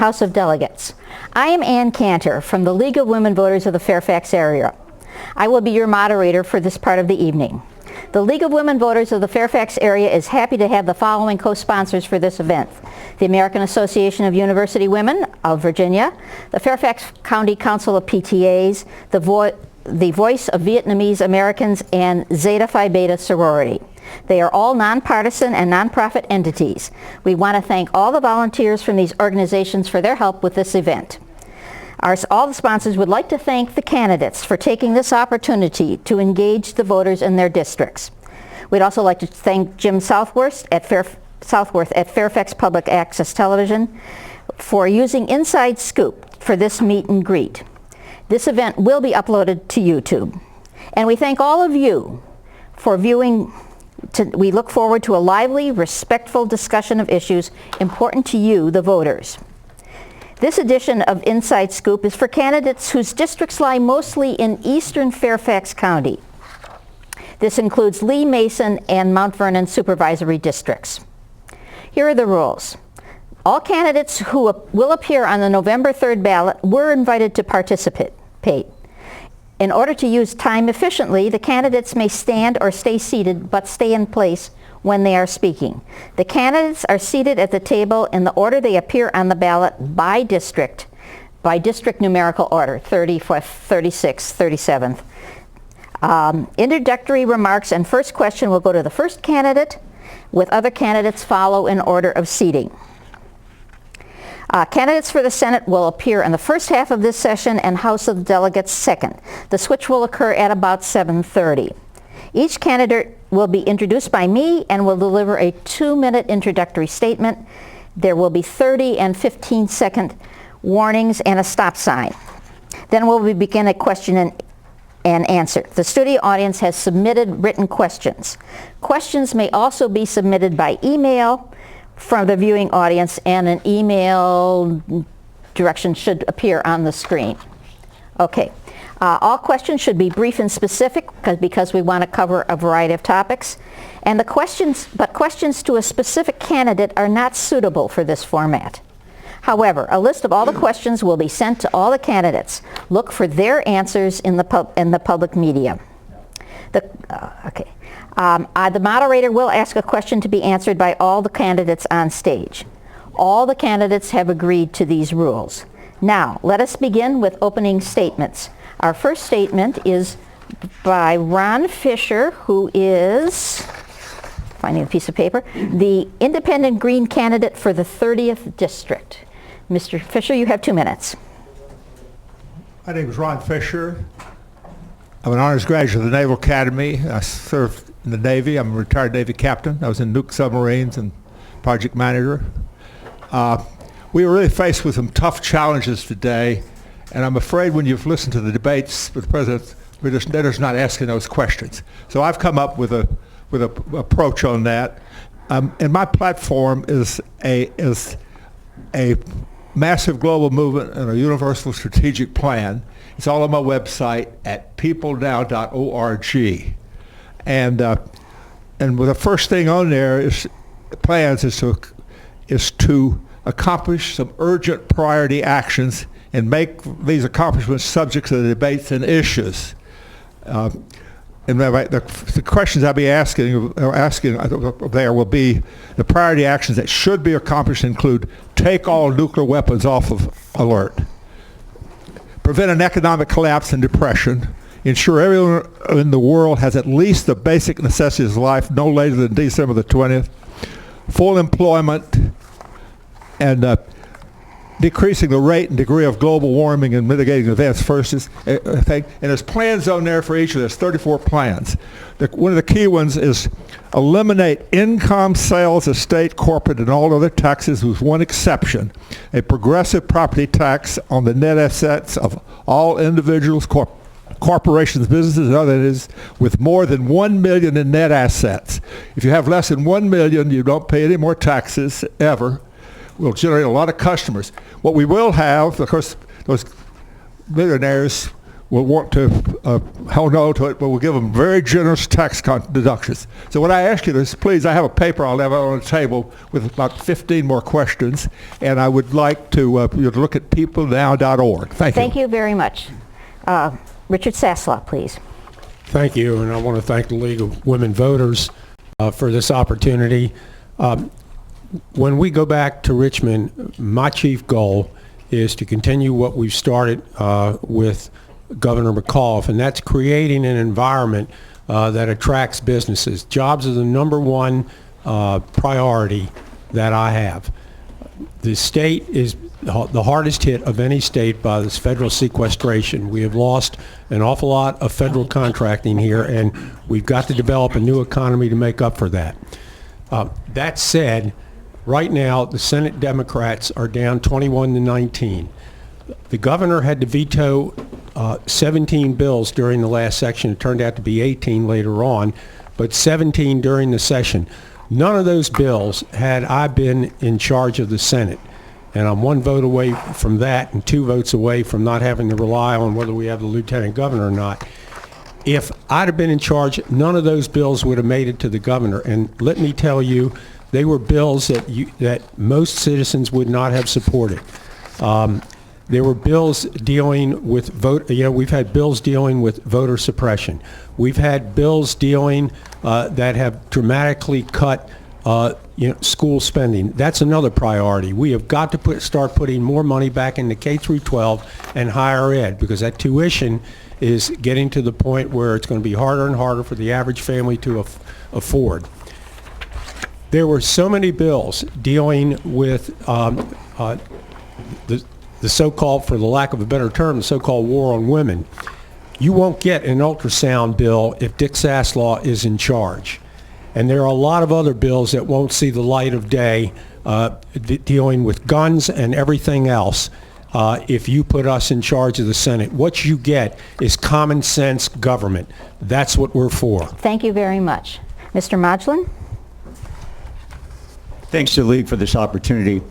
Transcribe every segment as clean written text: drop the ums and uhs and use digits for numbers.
House of Delegates. I am Ann Cantor from the League of Women Voters of the Fairfax area. I will be your moderator for this part of the evening. The League of Women Voters of the Fairfax area is happy to have the following co-sponsors for this event: the American Association of University Women of Virginia, the Fairfax County Council of PTAs, the Voice of Vietnamese Americans, and Zeta Phi Beta Sorority. They are all nonpartisan and nonprofit entities. We want to thank all the volunteers from these organizations for their help with this event. All the sponsors would like to thank the candidates for taking this opportunity to engage the voters in their districts. We'd also like to thank Jim Southworth at Fairfax Public Access Television for using Inside Scoop for this meet and greet. This event will be uploaded to YouTube. And we thank all of you for viewing. We look forward to a lively, respectful discussion of issues important to you, the voters. This edition of Inside Scoop is for candidates whose districts lie mostly in eastern Fairfax County. This includes Lee, Mason, and Mount Vernon supervisory districts. Here are the rules. All candidates who will appear on the November 3rd ballot were invited to participate. In order to use time efficiently, the candidates may stand or stay seated, but stay in place when they are speaking. The candidates are seated at the table in the order they appear on the ballot by district numerical order, 34th, 36th, 37th. Introductory remarks and first question will go to the first candidate, with other candidates follow in order of seating. Candidates for the Senate will appear in the first half of this session and House of Delegates second. The switch will occur at about 7:30. Each candidate will be introduced by me and will deliver a 2-minute introductory statement. There will be 30 and 15-second warnings and a stop sign. Then we'll begin a question and answer. The studio audience has submitted written questions. Questions may also be submitted by email from the viewing audience, and an email direction should appear on the screen. Okay. All questions should be brief and specific because we want to cover a variety of topics. And questions to a specific candidate are not suitable for this format. However, a list of all the questions will be sent to all the candidates. Look for their answers in the public media. The moderator will ask a question to be answered by all the candidates on stage. All the candidates have agreed to these rules. Now, let us begin with opening statements. Our first statement is by Ron Fisher, who is, finding a piece of paper, the independent Green candidate for the 30th District. Mr. Fisher, you have 2 minutes. My name is Ron Fisher. I'm an honors graduate of the Naval Academy. I served in the Navy. I'm a retired Navy captain. I was in nuke submarines and project manager. We were really faced with some tough challenges today, and I'm afraid when you've listened to the debates with the president, they're just not asking those questions. So I've come up with a approach on that, and my platform is a massive global movement and a universal strategic plan. It's all on my website at peoplenow.org, and the first thing on there is to accomplish some urgent priority actions and make these accomplishments subject to the debates and issues. And the questions I'll be asking there will be the priority actions that should be accomplished include: take all nuclear weapons off of alert, prevent an economic collapse and depression, ensure everyone in the world has at least the basic necessities of life no later than December the 20th, full employment, and decreasing the rate and degree of global warming and mitigating events first is a thing. And there's plans on there for each of those 34 plans. One of the key ones is eliminate income, sales, estate, corporate, and all other taxes with one exception: a progressive property tax on the net assets of all individuals, corporations, businesses, and others with more than $1 million in net assets. If you have less than $1 million, you don't pay any more taxes ever. We'll generate a lot of customers. What we will have, of course, those millionaires will want to hold on to it, but we'll give them very generous tax deductions. So what I ask you is, please, I have a paper I'll have on the table with about 15 more questions, and I would like to you to look at peoplenow.org. Thank you. Thank you very much. Richard Sasslaw, please. Thank you, and I want to thank the League of Women Voters for this opportunity. When we go back to Richmond, my chief goal is to continue what we've started with Governor McAuliffe, and that's creating an environment that attracts businesses. Jobs are the number one priority that I have. The state is the hardest hit of any state by this federal sequestration. We have lost an awful lot of federal contracting here, and we've got to develop a new economy to make up for that. That said, right now the Senate Democrats are down 21-19. The governor had to veto 17 bills during the last session. It turned out to be 18 later on, but 17 during the session. None of those bills had I been in charge of the Senate. And I'm 1 vote away from that and 2 votes away from not having to rely on whether we have the lieutenant governor or not. If I'd have been in charge, none of those bills would have made it to the governor. And let me tell you, they were bills that most citizens would not have supported. There were bills dealing with we've had bills dealing with voter suppression. We've had bills dealing that have dramatically cut school spending. That's another priority. We have got to start putting more money back into K through 12 and higher ed, because that tuition is getting to the point where it's going to be harder and harder for the average family to afford. There were so many bills dealing with the so-called, for the lack of a better term, the so-called war on women. You won't get an ultrasound bill if Dick Sasslaw is in charge. And there are a lot of other bills that won't see the light of day dealing with guns and everything else if you put us in charge of the Senate. What you get is common sense government. That's what we're for. Thank you very much. Mr. Modglin? Thanks to the League for this opportunity.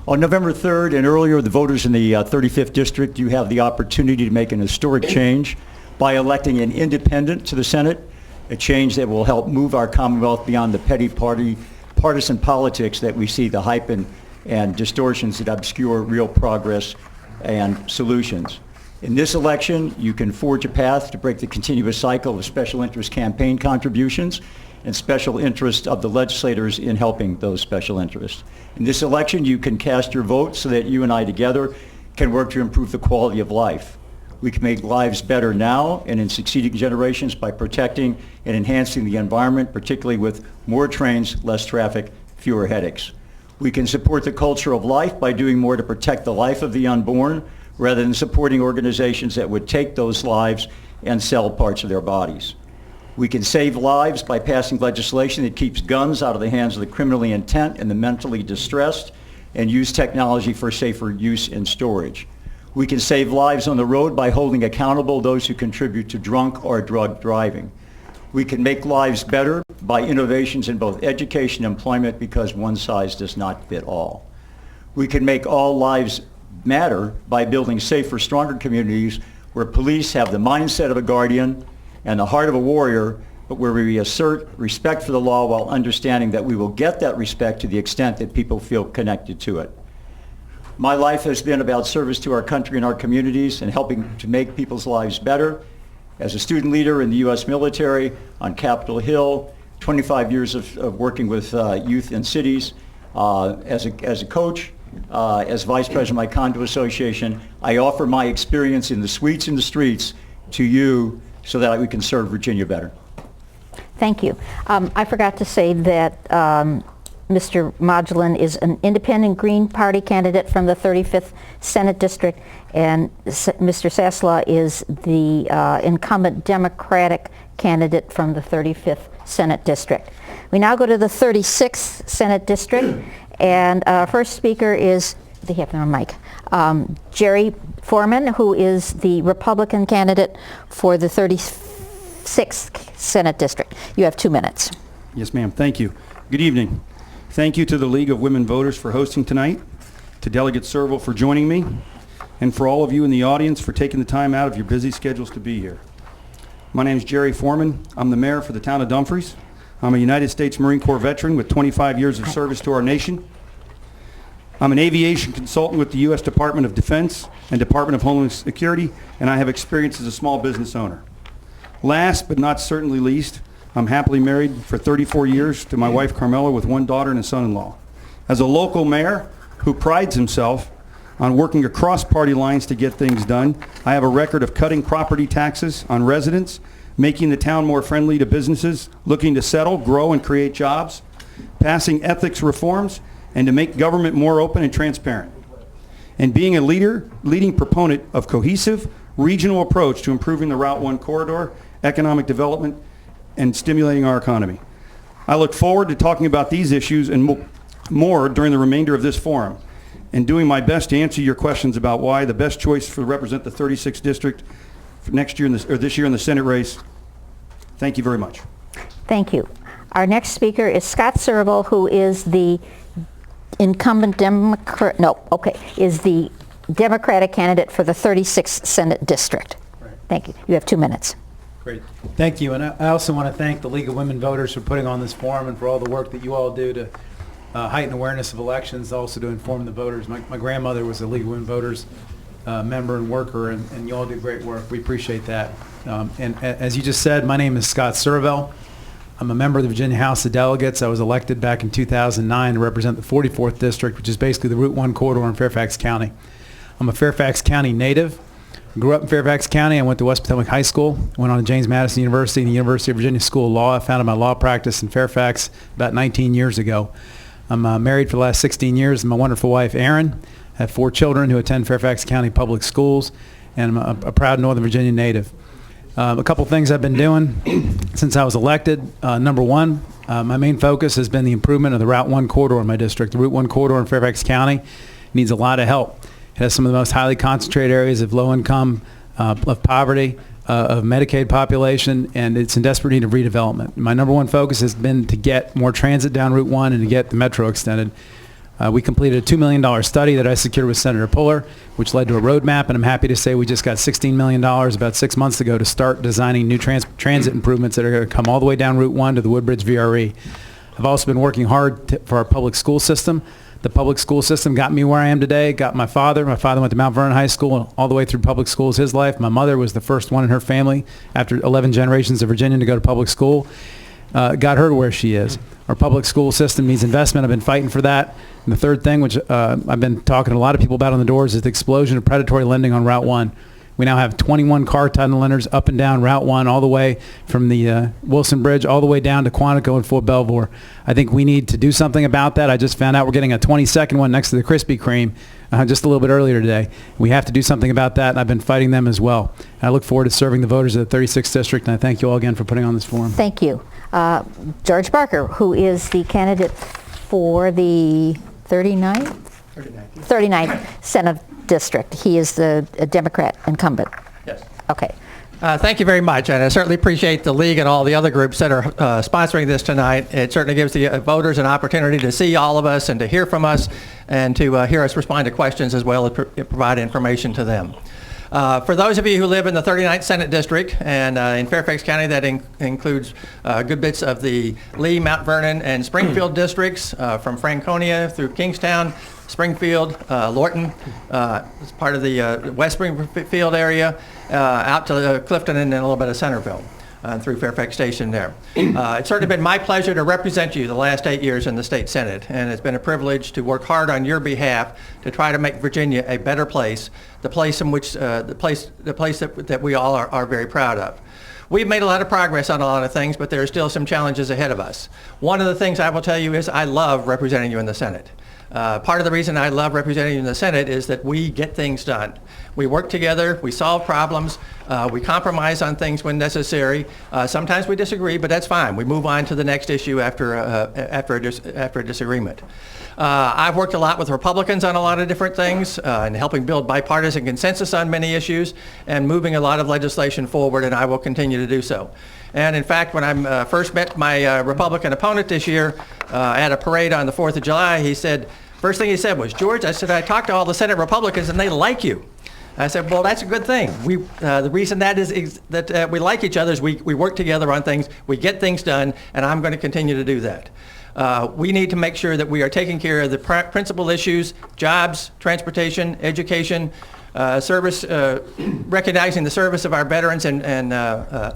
On November 3rd and earlier, the voters in the 35th District, you have the opportunity to make an historic change by electing an independent to the Senate, a change that will help move our Commonwealth beyond the petty partisan politics that we see, the hype and distortions that obscure real progress and solutions. In this election, you can forge a path to break the continuous cycle of special interest campaign contributions and special interest of the legislators in helping those special interests. In this election, you can cast your vote so that you and I together can work to improve the quality of life. We can make lives better now and in succeeding generations by protecting and enhancing the environment, particularly with more trains, less traffic, fewer headaches. We can support the culture of life by doing more to protect the life of the unborn, rather than supporting organizations that would take those lives and sell parts of their bodies. We can save lives by passing legislation that keeps guns out of the hands of the criminally intent and the mentally distressed, and use technology for safer use and storage. We can save lives on the road by holding accountable those who contribute to drunk or drug driving. We can make lives better by innovations in both education and employment, because one size does not fit all. We can make all lives matter by building safer, stronger communities where police have the mindset of a guardian and the heart of a warrior, but where we assert respect for the law while understanding that we will get that respect to the extent that people feel connected to it. My life has been about service to our country and our communities and helping to make people's lives better. As a student leader in the U.S. military on Capitol Hill, 25 years of working with youth in cities, as a coach, as vice president of my condo association, I offer my experience in the suites and the streets to you so that we can serve Virginia better. Thank you. I forgot to say that Mr. Modglin is an independent Green Party candidate from the 35th Senate District, and Mr. Sasslaw is the incumbent Democratic candidate from the 35th Senate District. We now go to the 36th Senate District, and first speaker is, they have their mic, Jerry Foreman, who is the Republican candidate for the 36th Senate District. You have 2 minutes. Yes, ma'am. Thank you. Good evening. Thank you to the League of Women Voters for hosting tonight, to Delegate Serval for joining me, and for all of you in the audience for taking the time out of your busy schedules to be here. My name is Jerry Foreman. I'm the mayor for the town of Dumfries. I'm a United States Marine Corps veteran with 25 years of service to our nation. I'm an aviation consultant with the U.S. Department of Defense and Department of Homeland Security, and I have experience as a small business owner. Last but not certainly least, I'm happily married for 34 years to my wife Carmela with one daughter and a son-in-law. As a local mayor who prides himself on working across party lines to get things done, I have a record of cutting property taxes on residents, making the town more friendly to businesses looking to settle, grow, and create jobs, passing ethics reforms, and to make government more open and transparent, and being a leading proponent of cohesive regional approach to improving the Route 1 corridor, economic development, and stimulating our economy. I look forward to talking about these issues and more during the remainder of this forum, and doing my best to answer your questions about why the best choice to represent the 36th district for next year this year in the Senate race. Thank you very much. Thank you. Our next speaker is Scott Serval, who is the incumbent is the Democratic candidate for the 36th Senate District. Right. Thank you. You have 2 minutes. Great. Thank you. And I also want to thank the League of Women Voters for putting on this forum and for all the work that you all do to heighten awareness of elections, also to inform the voters. My grandmother was a League of Women Voters member and worker, and you all do great work. We appreciate that. And as you just said, my name is Scott Serval. I'm a member of the Virginia House of Delegates. I was elected back in 2009 to represent the 44th District, which is basically the Route 1 corridor in Fairfax County. I'm a Fairfax County native. Grew up in Fairfax County. I went to West Potomac High School, went on to James Madison University and the University of Virginia School of Law. I founded my law practice in Fairfax about 19 years ago. I'm married for the last 16 years to my wonderful wife, Erin. I have 4 children who attend Fairfax County Public Schools, and I'm a proud Northern Virginia native. A couple things I've been doing since I was elected. Number one, my main focus has been the improvement of the Route 1 corridor in my district. The Route 1 corridor in Fairfax County needs a lot of help. It has some of the most highly concentrated areas of low income, of poverty, of Medicaid population, and it's in desperate need of redevelopment. My number one focus has been to get more transit down Route 1 and to get the metro extended. We completed a $2 million study that I secured with Senator Puller, which led to a roadmap, and I'm happy to say we just got $16 million about 6 months ago to start designing new transit improvements that are going to come all the way down Route 1 to the Woodbridge VRE. I've also been working hard for our public school system. The public school system got me where I am today, got my father. My father went to Mount Vernon High School all the way through public schools his life. My mother was the first one in her family after 11 generations of Virginian to go to public school. Got her to where she is. Our public school system needs investment. I've been fighting for that. And the third thing, which I've been talking to a lot of people about on the doors, is the explosion of predatory lending on Route 1. We now have 21 car tunnel lenders up and down Route 1, all the way from the Wilson Bridge all the way down to Quantico and Fort Belvoir. I think we need to do something about that. I just found out we're getting a 22nd one next to the Krispy Kreme just a little bit earlier today. We have to do something about that, and I've been fighting them as well. And I look forward to serving the voters of the 36th District, and I thank you all again for putting on this forum. Thank you. George Barker, who is the candidate for the 39th Senate District. He is the Democrat incumbent. Yes. Okay. Thank you very much, and I certainly appreciate the League and all the other groups that are sponsoring this tonight. It certainly gives the voters an opportunity to see all of us and to hear from us and to hear us respond to questions as well as provide information to them. For those of you who live in the 39th Senate District and in Fairfax County, that includes good bits of the Lee, Mount Vernon, and Springfield districts, from Franconia through Kingstown, Springfield, Lorton, it's part of the West Springfield area, out to Clifton and then a little bit of Centerville. Through Fairfax Station there. It's certainly been my pleasure to represent you the last 8 years in the state Senate, and it's been a privilege to work hard on your behalf to try to make Virginia a better place, the place in which the place that we all are very proud of. We've made a lot of progress on a lot of things, but there are still some challenges ahead of us. One of the things I will tell you is I love representing you in the Senate. Part of the reason I love representing you in the Senate is that we get things done. We work together, we solve problems, we compromise on things when necessary. Sometimes we disagree, but that's fine. We move on to the next issue after a disagreement. I've worked a lot with Republicans on a lot of different things and helping build bipartisan consensus on many issues and moving a lot of legislation forward, and I will continue to do so. And in fact, when I first met my Republican opponent this year at a parade on the 4th of July, first thing he said was, "George," I said, "I talked to all the Senate Republicans and they like you." I said, well, that's a good thing. The reason that is that we like each other is we work together on things, we get things done, and I'm going to continue to do that. We need to make sure that we are taking care of the principal issues: jobs, transportation, education, service, recognizing the service of our veterans and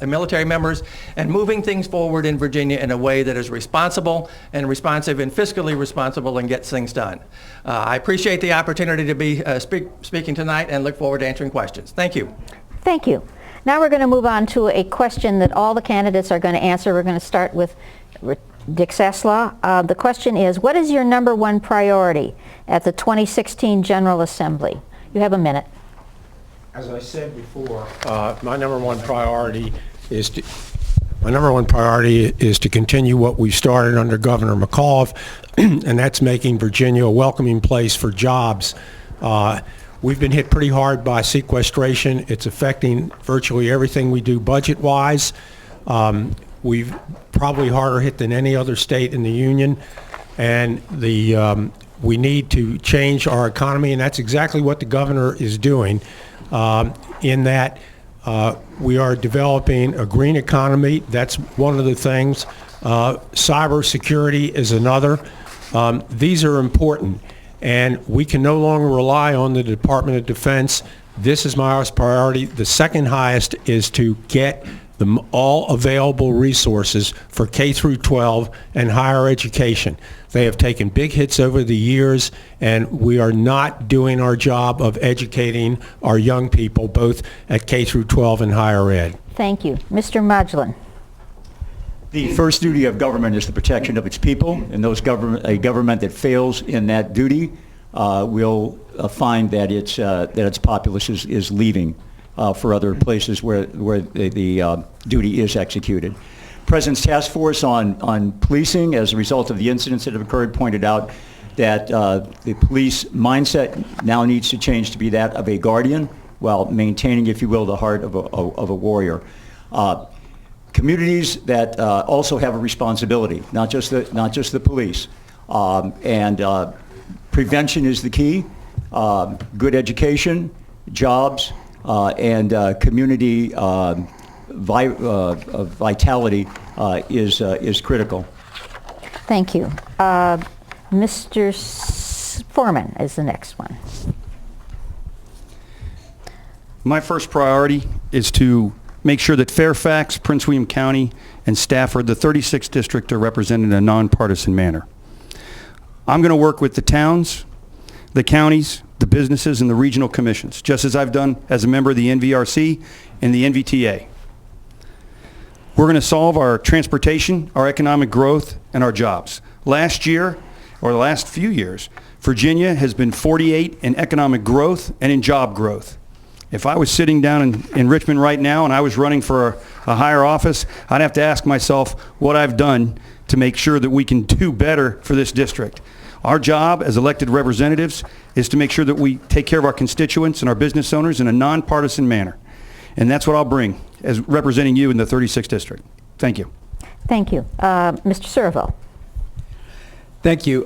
military members, and moving things forward in Virginia in a way that is responsible and responsive and fiscally responsible and gets things done. I appreciate the opportunity to be speaking tonight and look forward to answering questions. Thank you. Thank you. Now we're going to move on to a question that all the candidates are going to answer. We're going to start with Dick Saslaw. The question is, what is your number one priority at the 2016 General Assembly? You have a minute. As I said before, my number one priority is to continue what we started under Governor McAuliffe, and that's making Virginia a welcoming place for jobs. We've been hit pretty hard by sequestration. It's affecting virtually everything we do budget-wise. We've probably harder hit than any other state in the union, and we need to change our economy, and that's exactly what the governor is doing, in that we are developing a green economy. That's one of the things. Cybersecurity is another. These are important, and we can no longer rely on the Department of Defense. This is my highest priority. The second highest is to get all available resources for K through 12 and higher education. They have taken big hits over the years, and we are not doing our job of educating our young people, both at K through 12 and higher ed. Thank you. Mr. Modglin. The first duty of government is the protection of its people, and a government that fails in that duty will find that its populace is leaving for other places where the duty is executed. President's task force on policing, as a result of the incidents that have occurred, pointed out that the police mindset now needs to change to be that of a guardian, while maintaining, if you will, the heart of a warrior. Communities that also have a responsibility, not just the police, and prevention is the key. Good education, jobs, and community vitality is critical. Thank you. Mr. Foreman is the next one. My first priority is to make sure that Fairfax, Prince William County, and Stafford, the 36th district, are represented in a nonpartisan manner. I'm going to work with the towns, the counties, the businesses, and the regional commissions, just as I've done as a member of the NVRC and the NVTA. We're going to solve our transportation, our economic growth, and our jobs. Last year, or the last few years, Virginia has been 48 in economic growth and in job growth. If I was sitting down in Richmond right now and I was running for a higher office, I'd have to ask myself what I've done to make sure that we can do better for this district. Our job as elected representatives is to make sure that we take care of our constituents and our business owners in a nonpartisan manner. And that's what I'll bring as representing you in the 36th district. Thank you. Thank you. Mr. Surville. Thank you.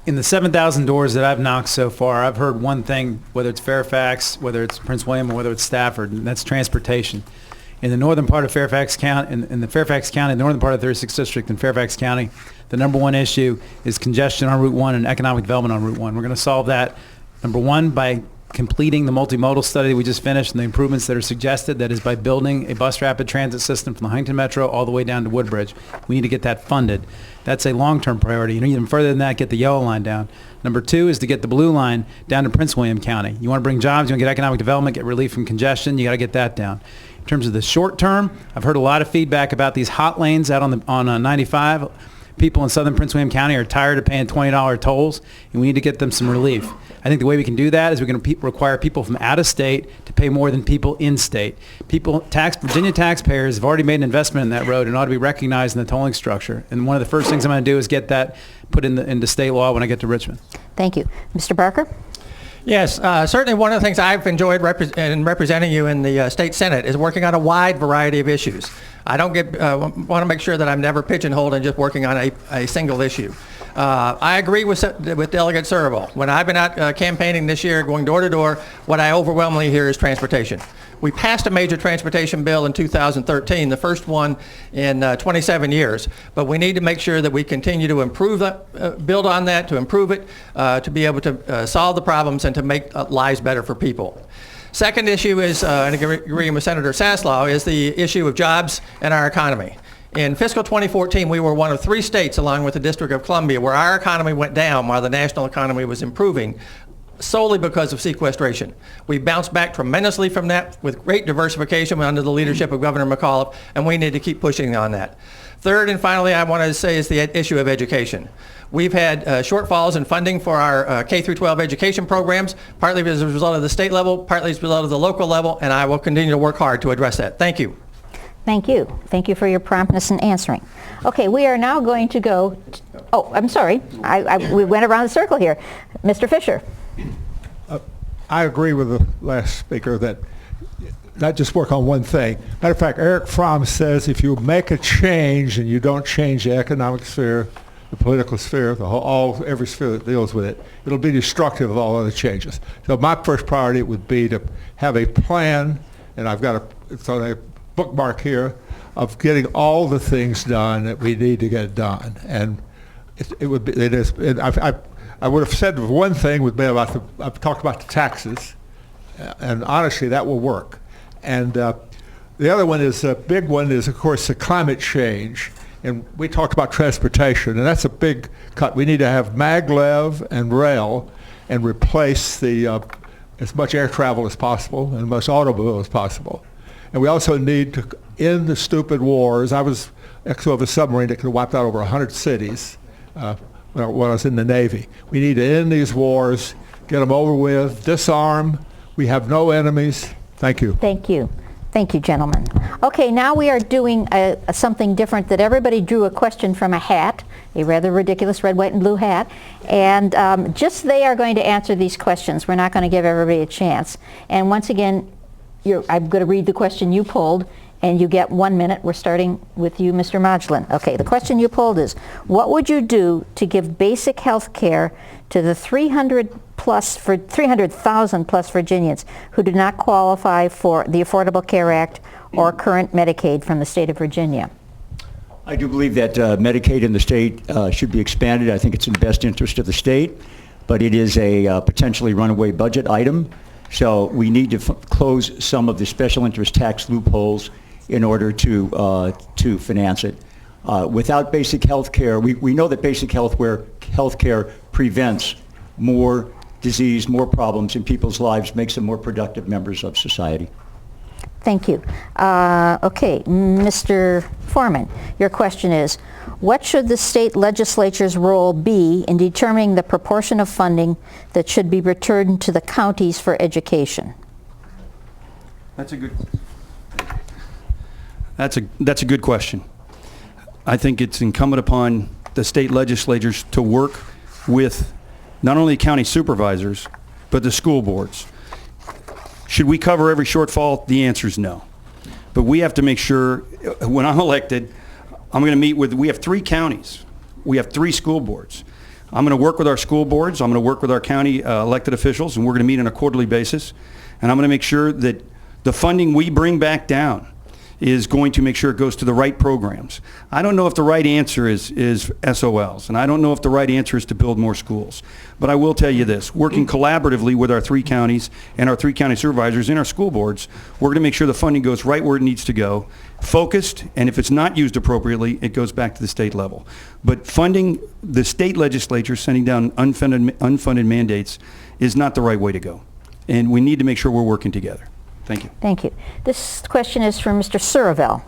In the 7,000 doors that I've knocked so far, I've heard one thing, whether it's Fairfax, whether it's Prince William, or whether it's Stafford, and that's transportation. In the northern part of Fairfax County, in the Fairfax County, the northern part of the 36th district in Fairfax County, the number one issue is congestion on Route 1 and economic development on Route 1. We're going to solve that, number one, by completing the multimodal study that we just finished and the improvements that are suggested. That is by building a bus rapid transit system from the Huntington Metro all the way down to Woodbridge. We need to get that funded. That's a long-term priority. You know, even further than that, get the yellow line down. Number two is to get the blue line down to Prince William County. You want to bring jobs, you want to get economic development, get relief from congestion, you got to get that down. In terms of the short term, I've heard a lot of feedback about these hot lanes out on 95. People in southern Prince William County are tired of paying $20 tolls, and we need to get them some relief. I think the way we can do that is we're going to require people from out of state to pay more than people in state. Virginia taxpayers have already made an investment in that road and ought to be recognized in the tolling structure. And one of the first things I'm going to do is get that put into state law when I get to Richmond. Thank you. Mr. Barker? Yes, certainly one of the things I've enjoyed in representing you in the state Senate is working on a wide variety of issues. I don't want to make sure that I'm never pigeonholed in just working on a single issue. I agree with Delegate Serval. When I've been out campaigning this year, going door to door, what I overwhelmingly hear is transportation. We passed a major transportation bill in 2013, the first one in 27 years. But we need to make sure that we continue to improve that, build on that, to improve it, to be able to solve the problems and to make lives better for people. Second issue is, and agreeing with Senator Saslaw, is the issue of jobs and our economy. In fiscal 2014, we were one of 3 states, along with the District of Columbia, where our economy went down while the national economy was improving, solely because of sequestration. We bounced back tremendously from that with great diversification under the leadership of Governor McAuliffe, and we need to keep pushing on that. Third and finally, I want to say is the issue of education. We've had shortfalls in funding for our K-12 education programs, partly as a result of the state level, partly as a result of the local level, and I will continue to work hard to address that. Thank you. Thank you. Thank you for your promptness in answering. Okay, we are now going to go, oh, I'm sorry. We went around the circle here. Mr. Fisher. I agree with the last speaker that not just work on one thing. Matter of fact, Eric Fromm says if you make a change and you don't change the economic sphere, the political sphere, every sphere that deals with it, it'll be destructive of all other changes. So my first priority would be to have a plan, and it's on a bookmark here, of getting all the things done that we need to get done. And it is. I would have said one thing would be I've talked about the taxes, and honestly, that will work. And the other one is, a big one is, of course, the climate change. And we talked about transportation, and that's a big cut. We need to have maglev and rail and replace as much air travel as possible and as much automobile as possible. And we also need to end the stupid wars. I was XO of a submarine that could have wiped out over 100 cities when I was in the Navy. We need to end these wars, get them over with, disarm. We have no enemies. Thank you. Thank you. Thank you, gentlemen. Okay, now we are doing something different, that everybody drew a question from a hat, a rather ridiculous red, white, and blue hat, and just they are going to answer these questions. We're not going to give everybody a chance. And once again, I'm going to read the question you pulled, and you get 1 minute. We're starting with you, Mr. Modglin. Okay, the question you pulled is, what would you do to give basic health care to the 300,000 plus Virginians who do not qualify for the Affordable Care Act or current Medicaid from the state of Virginia? I do believe that Medicaid in the state should be expanded. I think it's in the best interest of the state, but it is a potentially runaway budget item. So we need to close some of the special interest tax loopholes in order to finance it. Without basic health care, we know that basic health care prevents more disease, more problems in people's lives, makes them more productive members of society. Thank you. Okay, Mr. Foreman, your question is, what should the state legislature's role be in determining the proportion of funding that should be returned to the counties for education? That's a good question. I think it's incumbent upon the state legislatures to work with not only county supervisors, but the school boards. Should we cover every shortfall? The answer is no. But we have to make sure, when I'm elected, I'm going to meet with, we have 3 counties. We have 3 school boards. I'm going to work with our school boards. I'm going to work with our county elected officials, and we're going to meet on a quarterly basis. And I'm going to make sure that the funding we bring back down is going to make sure it goes to the right programs. I don't know if the right answer is SOLs, and I don't know if the right answer is to build more schools. But I will tell you this, working collaboratively with our 3 counties and our 3 county supervisors and our school boards, we're going to make sure the funding goes right where it needs to go, focused, and if it's not used appropriately, it goes back to the state level. But funding the state legislature, sending down unfunded mandates, is not the right way to go. And we need to make sure we're working together. Thank you. Thank you. This question is from Mr. Suravel.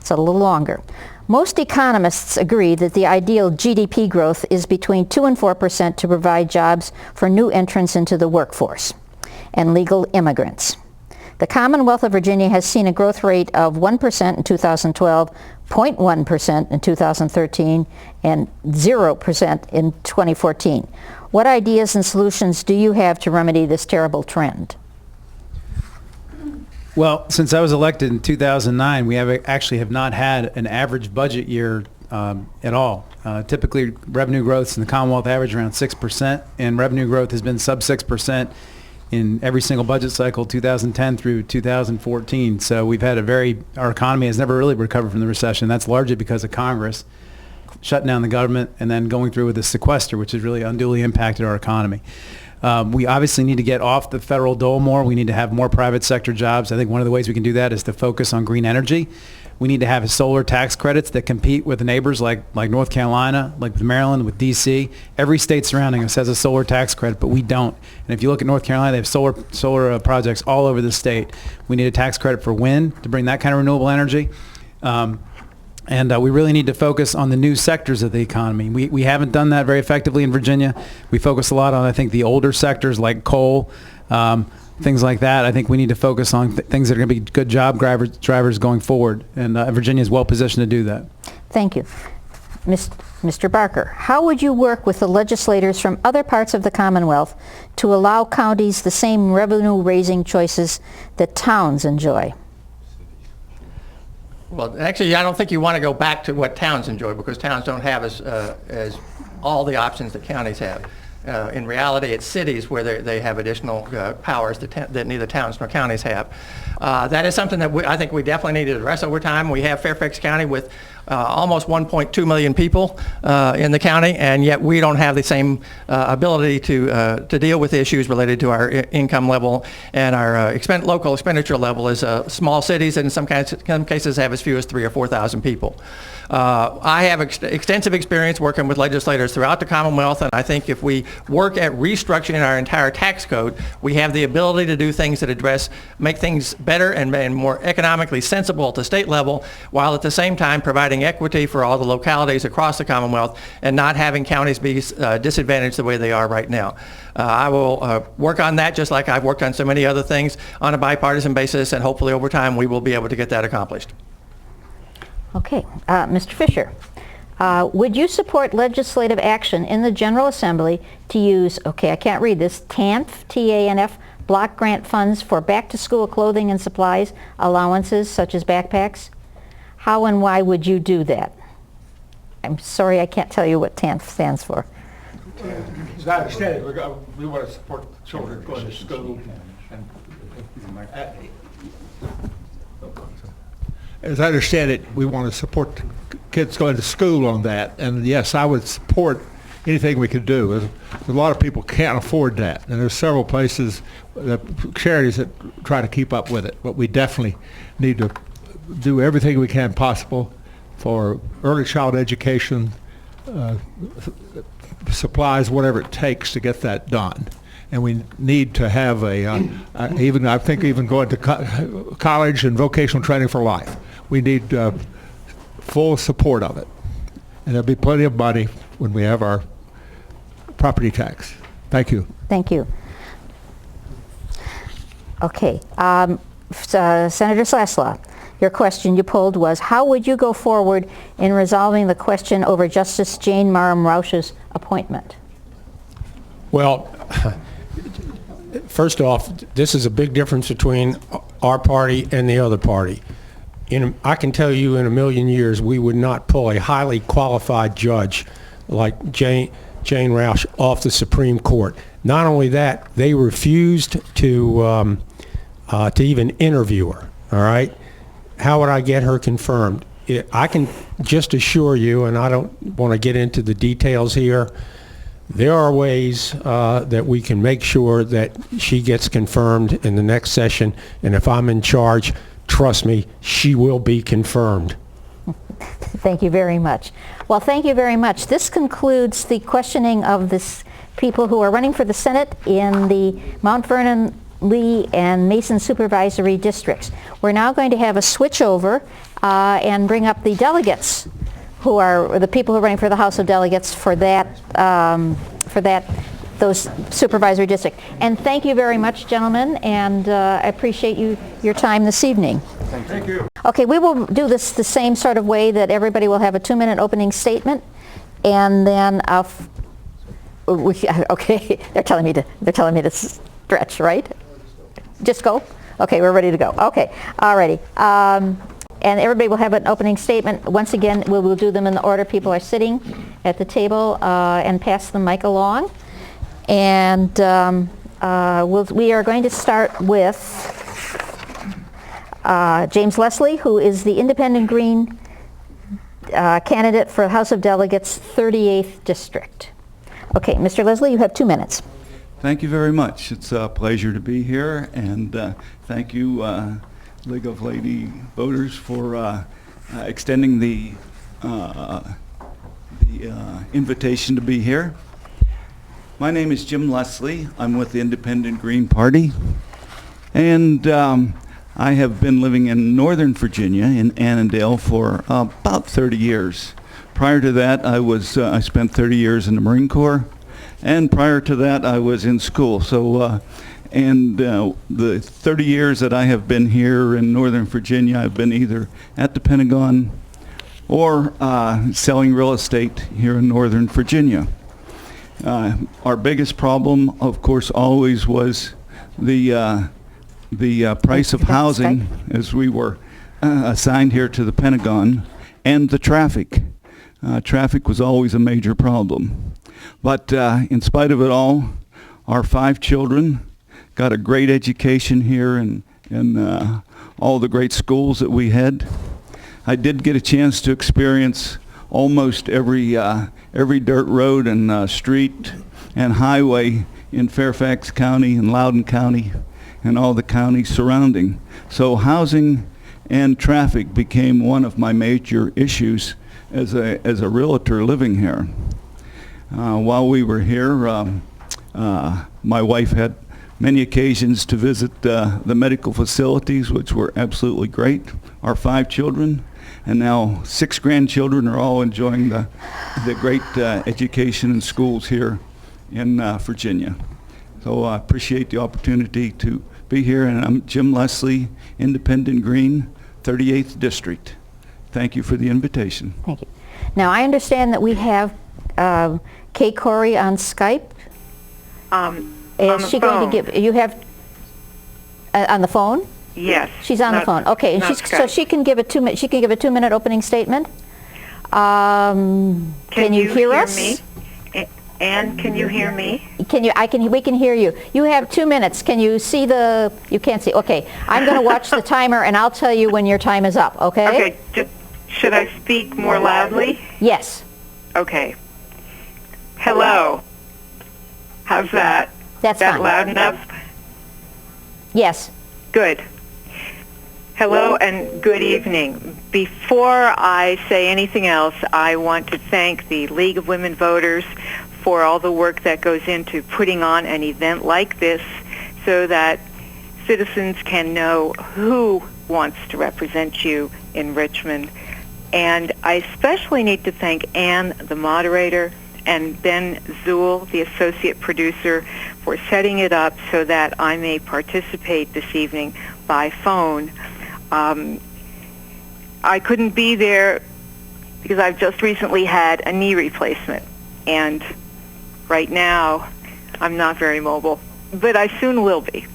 It's a little longer. Most economists agree that the ideal GDP growth is between 2 and 4% to provide jobs for new entrants into the workforce and legal immigrants. The Commonwealth of Virginia has seen a growth rate of 1% in 2012, 0.1% in 2013, and 0% in 2014. What ideas and solutions do you have to remedy this terrible trend? Well, since I was elected in 2009, we actually have not had an average budget year at all. Typically, revenue growth in the Commonwealth average around 6%, and revenue growth has been sub 6% in every single budget cycle, 2010 through 2014. So we've had our economy has never really recovered from the recession. That's largely because of Congress shutting down the government and then going through with the sequester, which has really unduly impacted our economy. We obviously need to get off the federal dole more. We need to have more private sector jobs. I think one of the ways we can do that is to focus on green energy. We need to have solar tax credits that compete with neighbors like North Carolina, like with Maryland, with D.C. Every state surrounding us has a solar tax credit, but we don't. And if you look at North Carolina, they have solar projects all over the state. We need a tax credit for wind to bring that kind of renewable energy. And we really need to focus on the new sectors of the economy. We haven't done that very effectively in Virginia. We focus a lot on, I think, the older sectors like coal, things like that. I think we need to focus on things that are going to be good job drivers going forward. And Virginia is well positioned to do that. Thank you. Mr. Barker, how would you work with the legislators from other parts of the Commonwealth to allow counties the same revenue-raising choices that towns enjoy? Well, actually, I don't think you want to go back to what towns enjoy, because towns don't have as all the options that counties have. In reality, it's cities where they have additional powers that neither towns nor counties have. That is something that I think we definitely need to address over time. We have Fairfax County with almost 1.2 million people in the county, and yet we don't have the same ability to deal with issues related to our income level and our local expenditure level as small cities, and in some cases have as few as 3,000 or 4,000 people. I have extensive experience working with legislators throughout the Commonwealth, and I think if we work at restructuring our entire tax code, we have the ability to do things that make things better and more economically sensible at the state level, while at the same time providing equity for all the localities across the Commonwealth and not having counties be disadvantaged the way they are right now. I will work on that just like I've worked on so many other things on a bipartisan basis, and hopefully over time we will be able to get that accomplished. Okay. Mr. Fisher, would you support legislative action in the General Assembly to use, I can't read this, TANF, T-A-N-F, block grant funds for back-to-school clothing and supplies allowances such as backpacks? How and why would you do that? I'm sorry, I can't tell you what TANF stands for. As I understand it, we want to support children going to school. As I understand it, we want to support kids going to school on that. And yes, I would support anything we could do. A lot of people can't afford that. And there's several places, charities that try to keep up with it. But we definitely need to do everything we can possible for early child education, supplies, whatever it takes to get that done. And we need to have I think even going to college and vocational training for life. We need full support of it. And there'll be plenty of money when we have our property tax. Thank you. Thank you. Okay. Senator Saslaw, your question you pulled was, how would you go forward in resolving the question over Justice Jane Marham Rausch's appointment? Well, first off, this is a big difference between our party and the other party. I can tell you in a million years we would not pull a highly qualified judge like Jane Rausch off the Supreme Court. Not only that, they refused to even interview her, all right? How would I get her confirmed? I can just assure you, and I don't want to get into the details here, there are ways that we can make sure that she gets confirmed in the next session, and if I'm in charge, trust me, she will be confirmed. Thank you very much. Well, thank you very much. This concludes the questioning of the people who are running for the Senate in the Mount Vernon, Lee, and Mason supervisory districts. We're now going to have a switch over and bring up the delegates who are the people who are running for the House of Delegates for those supervisory districts. And thank you very much, gentlemen, and I appreciate your time this evening. Thank you. Okay, we will do this the same sort of way that everybody will have a 2-minute opening statement, and then okay, they're telling me to stretch, right? Just go? Okay, we're ready to go. Okay, alrighty. and everybody will have an opening statement. Once again, we will do them in the order people are sitting at the table, and pass the mic along. And we are going to start with James Leslie, who is the Independent Green candidate for House of Delegates 38th District. Okay, Mr. Leslie, you have 2 minutes. Thank you very much. It's a pleasure to be here, and thank you, League of Lady Voters, for extending the invitation to be here. My name is Jim Leslie. I'm with the Independent Green Party, and I have been living in Northern Virginia, in Annandale, for about 30 years. Prior to that, I spent 30 years in the Marine Corps, and prior to that, I was in school. So, the 30 years that I have been here in Northern Virginia, I've been either at the Pentagon or selling real estate here in Northern Virginia. Our biggest problem, of course, always was the price of housing as we were assigned here to the Pentagon, and the traffic. Traffic was always a major problem. But in spite of it all, our 5 children got a great education here in all the great schools that we had. I did get a chance to experience almost every dirt road and street and highway in Fairfax County and Loudoun County and all the counties surrounding. So housing and traffic became one of my major issues as a realtor living here. While we were here, my wife had many occasions to visit the medical facilities, which were absolutely great. Our 5 children, and now 6 grandchildren, are all enjoying the great education and schools here in Virginia. So I appreciate the opportunity to be here, and I'm Jim Leslie, Independent Green, 38th District. Thank you for the invitation. Thank you. Now, I understand that we have Kay Corey on Skype. Is she going to give, you have, on the phone? Yes. She's on the phone. Okay, and so she can give a 2-minute opening statement. Can you hear us? Me? And can you hear me? We can hear you. You have 2 minutes. Can you see you can't see. Okay, I'm going to watch the timer and I'll tell you when your time is up, okay? Okay, should I speak more loudly? Yes. Okay. Hello. How's that? That's that fine. Loud enough? Yes. Good. Hello and good evening. Before I say anything else, I want to thank the League of Women Voters for all the work that goes into putting on an event like this so that citizens can know who wants to represent you in Richmond. And I especially need to thank Ann, the moderator, and Ben Zuhl, the associate producer, for setting it up so that I may participate this evening by phone. I couldn't be there because I've just recently had a knee replacement, and right now I'm not very mobile, but I soon will be.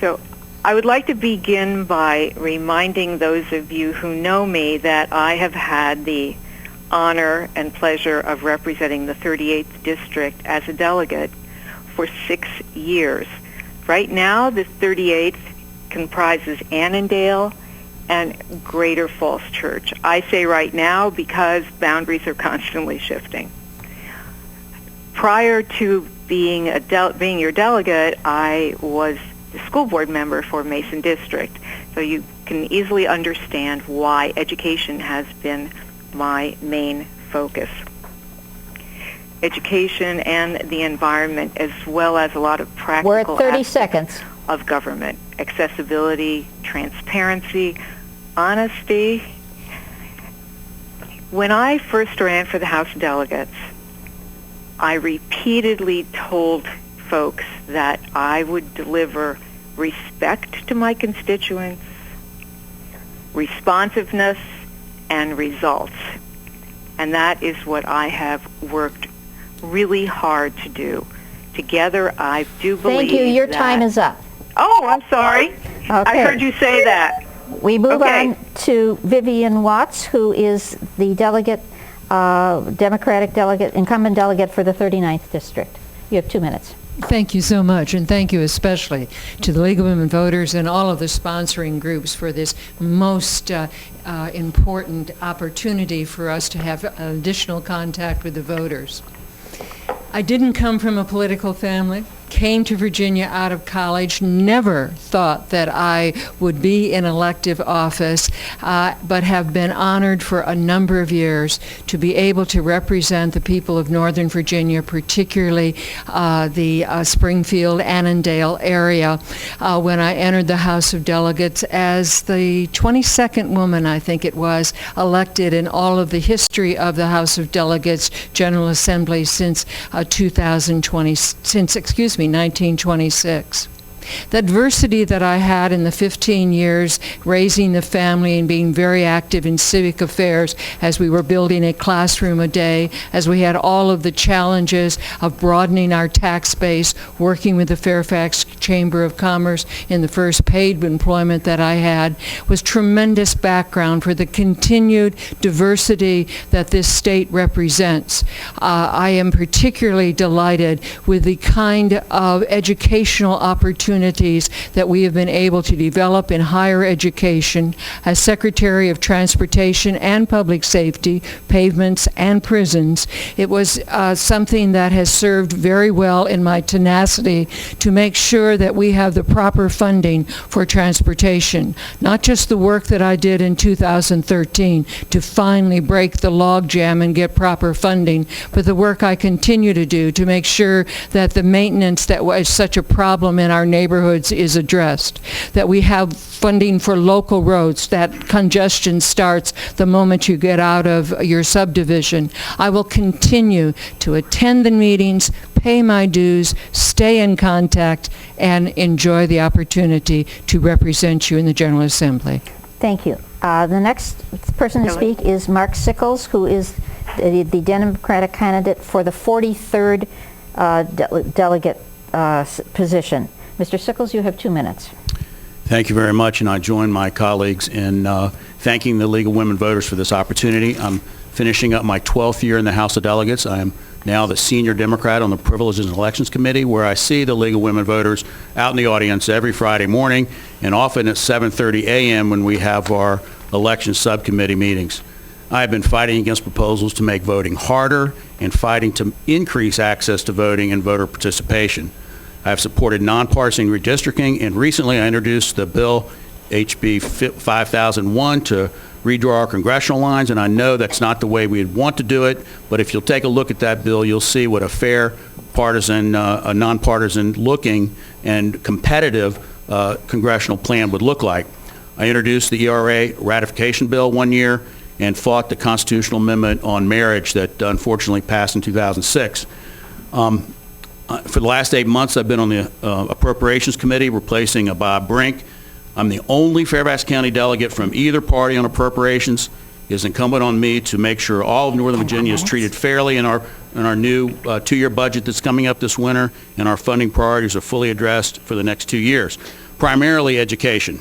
So I would like to begin by reminding those of you who know me that I have had the honor and pleasure of representing the 38th District as a delegate for 6 years. Right now, the 38th comprises Annandale and Greater Falls Church. I say right now because boundaries are constantly shifting. Prior to being your delegate, I was the school board member for Mason District. So you can easily understand why education has been my main focus. Education and the environment, as well as a lot of practical We're at 30 aspects seconds. of government. Accessibility, transparency, honesty. When I first ran for the House of Delegates, I repeatedly told folks that I would deliver respect to my constituents, responsiveness, and results. And that is what I have worked really hard to do. Together, I do believe Thank you. Your that- time is up. Oh, I'm sorry. Okay. I heard you say that. We move Okay. on to Vivian Watts, who is the delegate, Democratic delegate, incumbent delegate for the 39th District. You have 2 minutes. Thank you so much, and thank you especially to the League of Women Voters and all of the sponsoring groups for this most important opportunity for us to have additional contact with the voters. I didn't come from a political family, came to Virginia out of college, never thought that I would be in elective office, but have been honored for a number of years to be able to represent the people of Northern Virginia, particularly the Springfield, Annandale area, when I entered the House of Delegates as the 22nd woman, I think it was, elected in all of the history of the House of Delegates General Assembly since 1926. The adversity that I had in the 15 years raising the family and being very active in civic affairs as we were building a classroom a day, as we had all of the challenges of broadening our tax base, working with the Fairfax Chamber of Commerce in the first paid employment that I had, was tremendous background for the continued diversity that this state represents. I am particularly delighted with the kind of educational opportunities that we have been able to develop in higher education. As Secretary of Transportation and Public Safety, Pavements and Prisons, it was something that has served very well in my tenacity to make sure that we have the proper funding for transportation. Not just the work that I did in 2013 to finally break the logjam and get proper funding, but the work I continue to do to make sure that the maintenance that was such a problem in our neighborhoods is addressed, that we have funding for local roads, that congestion starts the moment you get out of your subdivision. I will continue to attend the meetings, pay my dues, stay in contact, and enjoy the opportunity to represent you in the General Assembly. Thank you. The next person to speak is Mark Sickles, who is the Democratic candidate for the 43rd delegate position. Mr. Sickles, you have 2 minutes. Thank you very much, and I join my colleagues in thanking the League of Women Voters for this opportunity. I'm finishing up my 12th year in the House of Delegates. I am now the senior Democrat on the Privileges and Elections Committee, where I see the League of Women Voters out in the audience every Friday morning, and often at 7:30 a.m. when we have our election subcommittee meetings. I have been fighting against proposals to make voting harder and fighting to increase access to voting and voter participation. I have supported nonpartisan redistricting, and recently I introduced the bill HB 5001 to redraw our congressional lines, and I know that's not the way we'd want to do it, but if you'll take a look at that bill, you'll see what a fair, partisan, a nonpartisan looking and competitive congressional plan would look like. I introduced the ERA ratification bill one year and fought the constitutional amendment on marriage that unfortunately passed in 2006. For the last 8 months, I've been on the Appropriations Committee replacing Bob Brink. I'm the only Fairfax County delegate from either party on appropriations. It is incumbent on me to make sure all of Northern Virginia is treated fairly in our new 2-year budget that's coming up this winter, and our funding priorities are fully addressed for the next 2 years. Primarily education.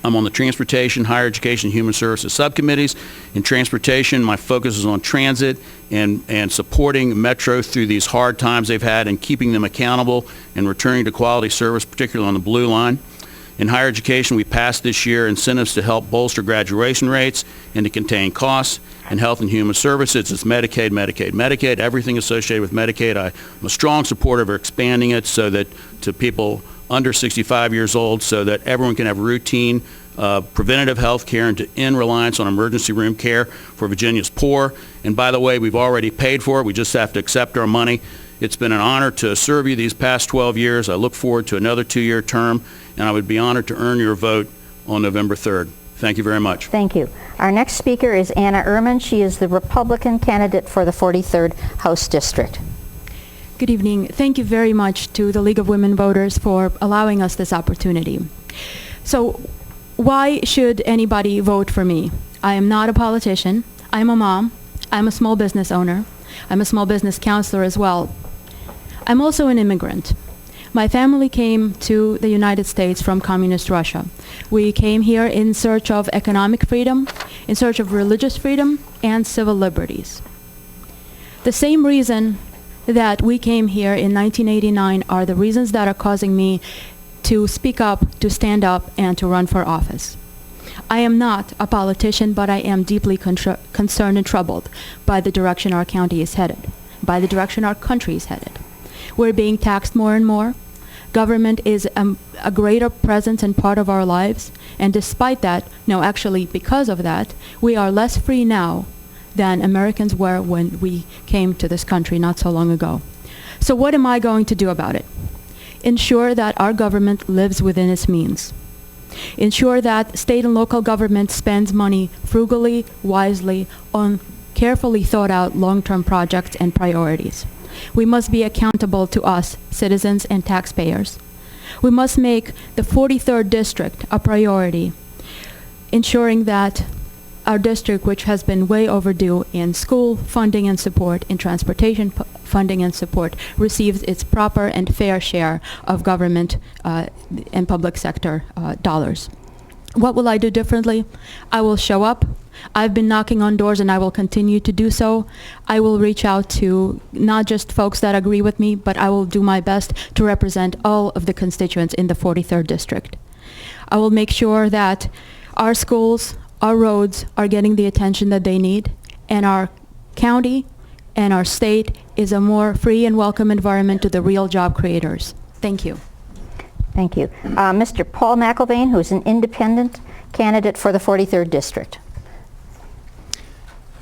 I'm on the Transportation, Higher Education, Human Services subcommittees. In transportation, my focus is on transit and supporting Metro through these hard times they've had and keeping them accountable and returning to quality service, particularly on the Blue Line. In higher education, we passed this year incentives to help bolster graduation rates and to contain costs. In health and human services, it's Medicaid, Medicaid, Medicaid, everything associated with Medicaid. I'm a strong supporter of expanding it so that to people under 65 years old, so that everyone can have routine preventative health care and to end reliance on emergency room care for Virginia's poor. And by the way, we've already paid for it. We just have to accept our money. It's been an honor to serve you these past 12 years. I look forward to another 2-year term, and I would be honored to earn your vote on November 3rd. Thank you very much. Thank you. Our next speaker is Anna Ehrman. She is the Republican candidate for the 43rd House District. Good evening. Thank you very much to the League of Women Voters for allowing us this opportunity. So, why should anybody vote for me? I am not a politician. I'm a mom. I'm a small business owner. I'm a small business counselor as well. I'm also an immigrant. My family came to the United States from communist Russia. We came here in search of economic freedom, in search of religious freedom, and civil liberties. The same reason that we came here in 1989 are the reasons that are causing me to speak up, to stand up, and to run for office. I am not a politician, but I am deeply concerned and troubled by the direction our county is headed, by the direction our country is headed. We're being taxed more and more. Government is a greater presence and part of our lives, and despite that, no, actually because of that, we are less free now than Americans were when we came to this country not so long ago. So what am I going to do about it? Ensure that our government lives within its means. Ensure that state and local government spends money frugally, wisely, on carefully thought out long-term projects and priorities. We must be accountable to us, citizens and taxpayers. We must make the 43rd district a priority, ensuring that our district, which has been way overdue in school funding and support, in transportation funding and support, receives its proper and fair share of government and public sector dollars. What will I do differently? I will show up. I've been knocking on doors and I will continue to do so. I will reach out to not just folks that agree with me, but I will do my best to represent all of the constituents in the 43rd district. I will make sure that our schools, our roads are getting the attention that they need, and our county and our state is a more free and welcome environment to the real job creators. Thank you. Thank you. Mr. Paul McIlvaine, who's an independent candidate for the 43rd District.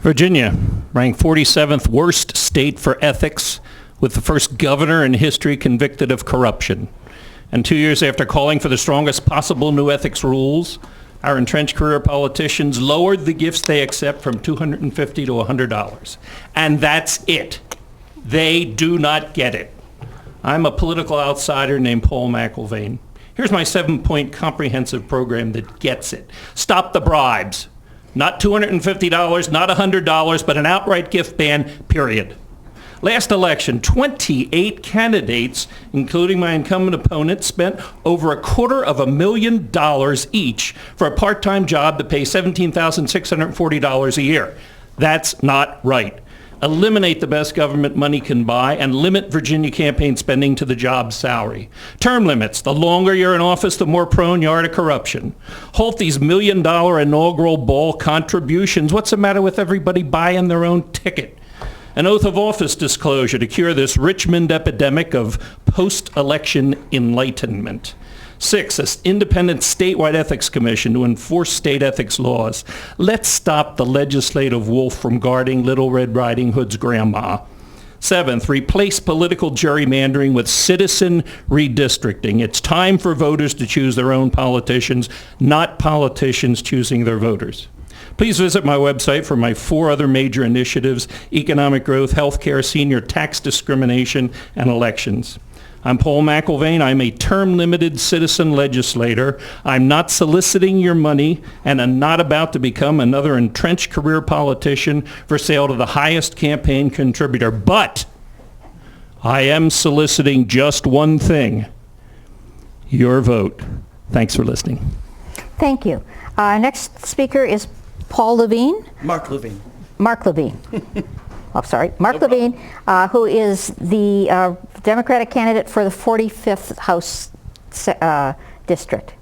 Virginia, ranked 47th worst state for ethics, with the first governor in history convicted of corruption. And 2 years after calling for the strongest possible new ethics rules, our entrenched career politicians lowered the gifts they accept from $250 to $100. And that's it. They do not get it. I'm a political outsider named Paul McIlvaine. Here's my 7-point comprehensive program that gets it. Stop the bribes. Not $250, not $100, but an outright gift ban, period. Last election, 28 candidates, including my incumbent opponent, spent over $250,000 each for a part-time job that pays $17,640 a year. That's not right. Eliminate the best government money can buy and limit Virginia campaign spending to the job salary. Term limits. The longer you're in office, the more prone you are to corruption. Halt these $1 million inaugural ball contributions. What's the matter with everybody buying their own ticket? An oath of office disclosure to cure this Richmond epidemic of post-election enlightenment. 6, an independent statewide ethics commission to enforce state ethics laws. Let's stop the legislative wolf from guarding Little Red Riding Hood's grandma. 7th, replace political gerrymandering with citizen redistricting. It's time for voters to choose their own politicians, not politicians choosing their voters. Please visit my website for my 4 other major initiatives: economic growth, healthcare, senior tax discrimination, and elections. I'm Paul McIlvaine. I'm a term-limited citizen legislator. I'm not soliciting your money, and I'm not about to become another entrenched career politician for sale to the highest campaign contributor. But I am soliciting just one thing: your vote. Thanks for listening. Thank you. Next speaker is Paul Levine. Mark Levine. Mark Levine. Oh, sorry. Mark Levine, who is the Democratic candidate for the 45th House District.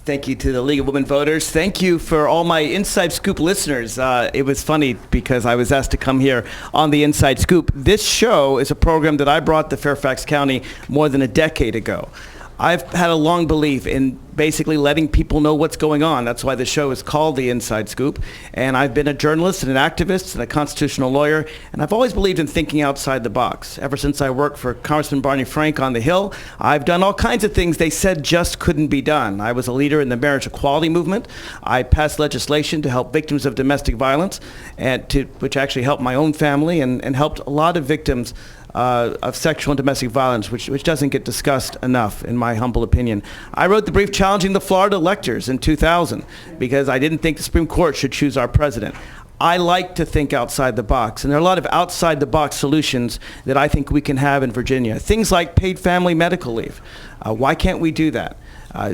Thank you to the League of Women Voters. Thank you for all my Inside Scoop listeners. It was funny because I was asked to come here on the Inside Scoop. This show is a program that I brought to Fairfax County more than a decade ago. I've had a long belief in basically letting people know what's going on. That's why the show is called The Inside Scoop. And I've been a journalist and an activist and a constitutional lawyer, and I've always believed in thinking outside the box. Ever since I worked for Congressman Barney Frank on the Hill, I've done all kinds of things they said just couldn't be done. I was a leader in the marriage equality movement. I passed legislation to help victims of domestic violence, which actually helped my own family and helped a lot of victims of sexual and domestic violence, which doesn't get discussed enough, in my humble opinion. I wrote the brief challenging the Florida electors in 2000 because I didn't think the Supreme Court should choose our president. I like to think outside the box, and there are a lot of outside the box solutions that I think we can have in Virginia. Things like paid family medical leave. Why can't we do that?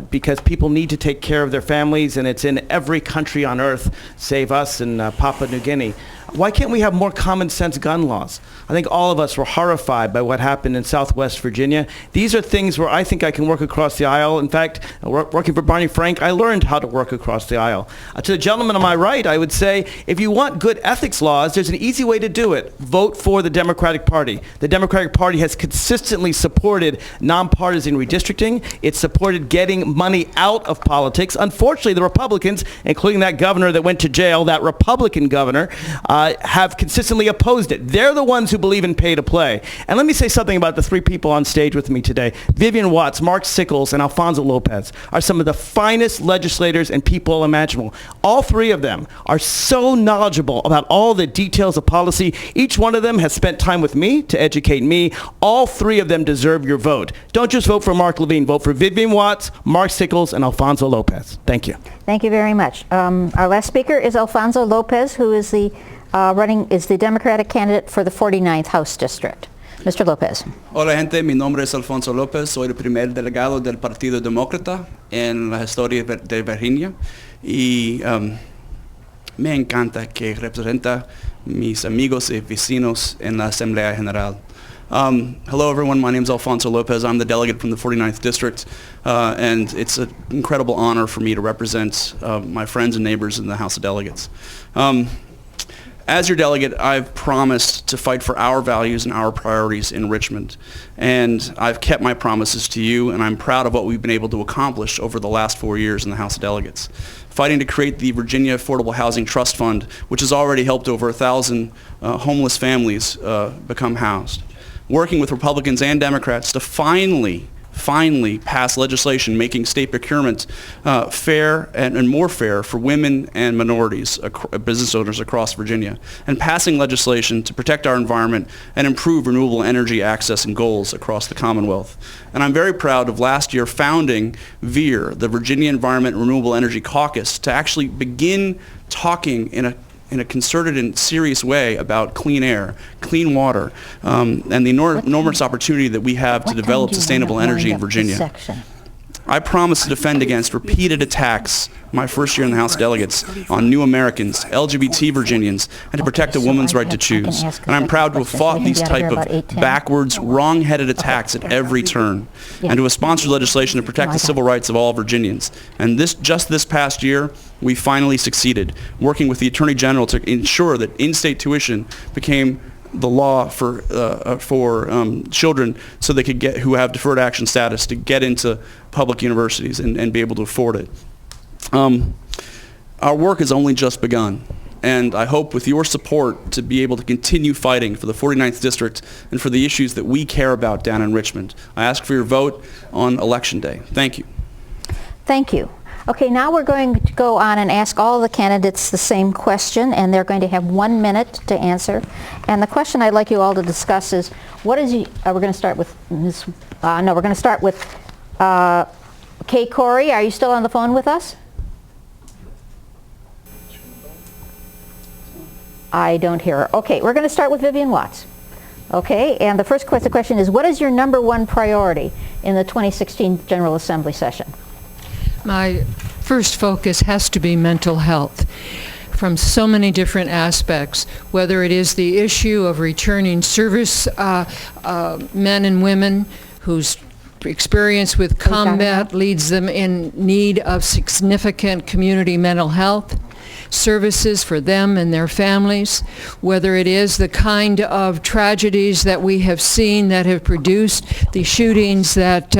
Because people need to take care of their families, and it's in every country on earth, save us and Papua New Guinea. Why can't we have more common sense gun laws? I think all of us were horrified by what happened in Southwest Virginia. These are things where I think I can work across the aisle. In fact, working for Barney Frank, I learned how to work across the aisle. To the gentleman on my right, I would say, if you want good ethics laws, there's an easy way to do it. Vote for the Democratic Party. The Democratic Party has consistently supported nonpartisan redistricting. It's supported getting money out of politics. Unfortunately, the Republicans, including that governor that went to jail, that Republican governor, have consistently opposed it. They're the ones who believe in pay to play. And let me say something about the three people on stage with me today. Vivian Watts, Mark Sickles, and Alfonso Lopez are some of the finest legislators and people imaginable. All three of them are so knowledgeable about all the details of policy. Each one of them has spent time with me to educate me. All three of them deserve your vote. Don't just vote for Mark Levine. Vote for Vivian Watts, Mark Sickles, and Alfonso Lopez. Thank you. Thank you very much. Our last speaker is Alfonso Lopez, who is the the Democratic candidate for the 49th House District. Mr. Lopez. Hola gente, mi nombre es Alfonso López, soy el primer delegado del Partido Demócrata en la historia de Virginia y me encanta que representa mis amigos y vecinos en la Asamblea General. Hello everyone, my name is Alfonso Lopez. I'm the delegate from the 49th District, and it's an incredible honor for me to represent my friends and neighbors in the House of Delegates. As your delegate, I've promised to fight for our values and our priorities in Richmond, and I've kept my promises to you, and I'm proud of what we've been able to accomplish over the last 4 years in the House of Delegates. Fighting to create the Virginia Affordable Housing Trust Fund, which has already helped over 1,000 homeless families become housed. Working with Republicans and Democrats to finally pass legislation making state procurement fair and more fair for women and minorities, business owners across Virginia, and passing legislation to protect our environment and improve renewable energy access and goals across the Commonwealth. And I'm very proud of last year founding VEER, the Virginia Environment and Renewable Energy Caucus, to actually begin talking in a concerted and serious way about clean air, clean water, and the enormous opportunity that we have to develop sustainable energy in Virginia. I promise to defend against repeated attacks my first year in the House of Delegates on new Americans, LGBT Virginians, and to protect a woman's right to choose. And I'm proud to have fought these type of backwards, wrong-headed attacks at every turn, and to have sponsored legislation to protect the civil rights of all Virginians. And just this past year, we finally succeeded, working with the Attorney General to ensure that in-state tuition became the law for children, so they could who have deferred action status to get into public universities and be able to afford it. Our work has only just begun, and I hope with your support to be able to continue fighting for the 49th District and for the issues that we care about down in Richmond. I ask for your vote on Election Day. Thank you. Thank you. Okay, now we're going to go on and ask all the candidates the same question, and they're going to have 1 minute to answer. And the question I'd like you all to discuss is, we're going to start with Ms. We're going to start with Kay Corey. Are you still on the phone with us? I don't hear her. Okay, we're going to start with Vivian Watts. Okay, and the first question is, what is your #1 priority in the 2016 General Assembly session? My first focus has to be mental health from so many different aspects, whether it is the issue of returning service men and women whose experience with combat leads them in need of significant community mental health services for them and their families, whether it is the kind of tragedies that we have seen that have produced the shootings that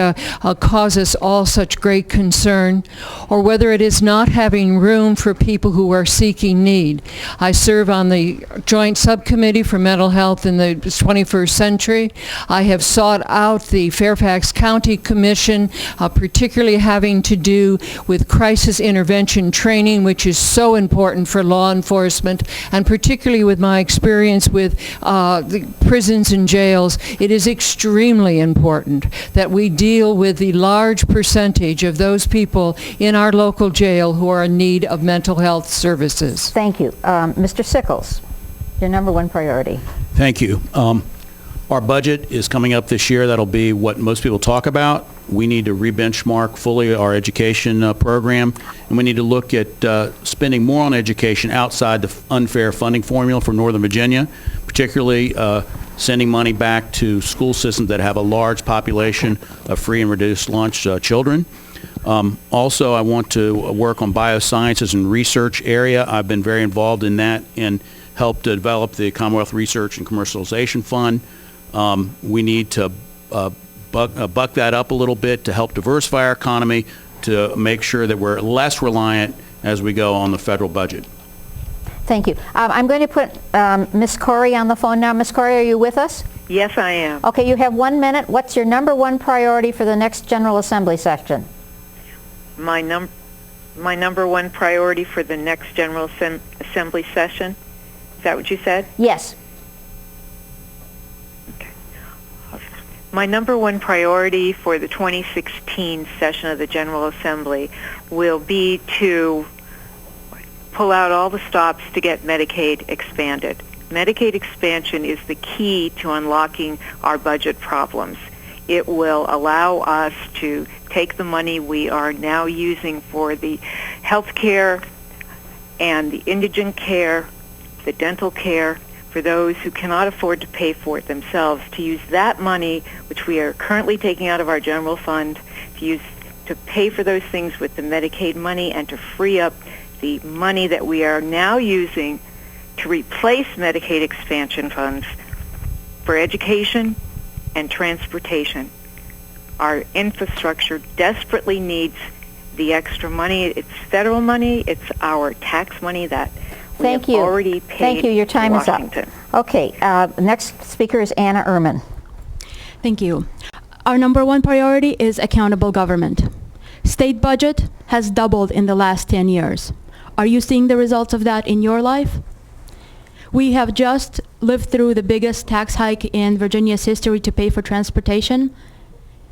cause us all such great concern, or whether it is not having room for people who are seeking need. I serve on the Joint Subcommittee for Mental Health in the 21st Century. I have sought out the Fairfax County Commission, particularly having to do with crisis intervention training, which is so so important for law enforcement, and particularly with my experience with the prisons and jails, it is extremely important that we deal with the large percentage of those people in our local jail who are in need of mental health services. Thank you. Mr. Sickles, your number one priority. Thank you. Our budget is coming up this year. That'll be what most people talk about. We need to re-benchmark fully our education program, and we need to look at spending more on education outside the unfair funding formula for Northern Virginia, particularly sending money back to school systems that have a large population of free and reduced lunch children. Also, I want to work on biosciences and research area. I've been very involved in that and helped to develop the Commonwealth Research and Commercialization Fund. We need to buck that up a little bit to help diversify our economy, to make sure that we're less reliant as we go on the federal budget. Thank you. I'm going to put Ms. Corey on the phone now. Ms. Corey, are you with us? Yes, I am. Okay, you have 1 minute. What's your number one priority for the next General Assembly session? My number one priority for the next General Assembly session, is that what you said? Yes. Okay. My number one priority for the 2016 session of the General Assembly will be to pull out all the stops to get Medicaid expanded. Medicaid expansion is the key to unlocking our budget problems. It will allow us to take the money we are now using for the health care and the indigent care, the dental care, for those who cannot afford to pay for it themselves, to use that money, which we are currently taking out of our general fund, to pay for those things with the Medicaid money, and to free up the money that we are now using to replace Medicaid expansion funds for education and transportation. Our infrastructure desperately needs the extra money. It's federal money. It's our tax money that we have already paid. Thank you. Your time is up. Washington. Okay. Next speaker is Anna Ehrman. Thank you. Our number one priority is accountable government. State budget has doubled in the last 10 years. Are you seeing the results of that in your life? We have just lived through the biggest tax hike in Virginia's history to pay for transportation.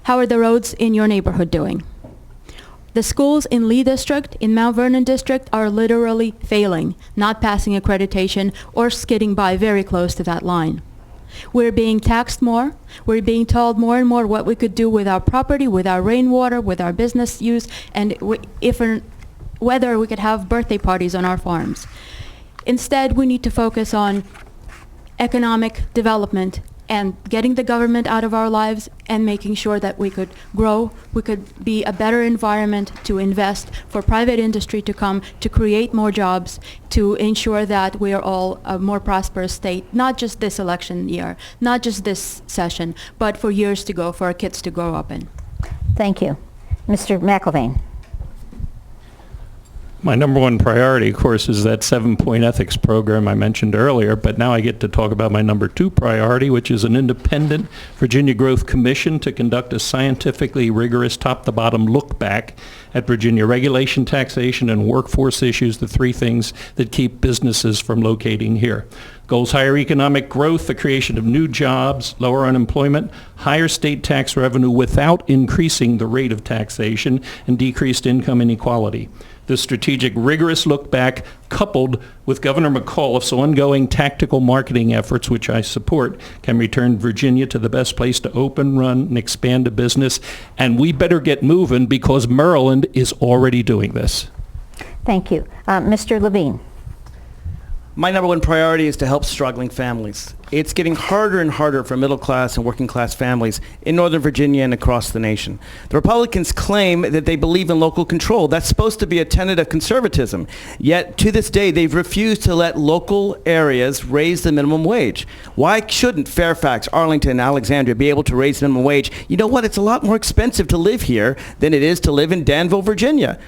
How are the roads in your neighborhood doing? The schools in Lee District, in Mount Vernon District, are literally failing, not passing accreditation or skidding by very close to that line. We're being taxed more. We're being told more and more what we could do with our property, with our rainwater, with our business use, and whether we could have birthday parties on our farms. Instead, we need to focus on economic development and getting the government out of our lives and making sure that we could grow, we could be a better environment to invest, for private industry to come, to create more jobs, to ensure that we are all a more prosperous state, not just this election year, not just this session, but for years to go, for our kids to grow up in. Thank you. Mr. McIlvaine. My number one priority, of course, is that 7-point ethics program I mentioned earlier, but now I get to talk about my number two priority, which is an independent Virginia Growth Commission to conduct a scientifically rigorous top-to-bottom look back at Virginia regulation, taxation, and workforce issues, the three things that keep businesses from locating here. Goals: higher economic growth, the creation of new jobs, lower unemployment, higher state tax revenue without increasing the rate of taxation, and decreased income inequality. This strategic, rigorous look back, coupled with Governor McAuliffe's ongoing tactical marketing efforts, which I support, can return Virginia to the best place to open, run, and expand a business. And we better get moving because Maryland is already doing this. Thank you. Mr. Levine. My number one priority is to help struggling families. It's getting harder and harder for middle class and working class families in Northern Virginia and across the nation. The Republicans claim that they believe in local control. That's supposed to be a tenet of conservatism. Yet, to this day, they've refused to let local areas raise the minimum wage. Why shouldn't Fairfax, Arlington, and Alexandria be able to raise the minimum wage? You know what? It's a lot more expensive to live here than it is to live in Danville, Virginia.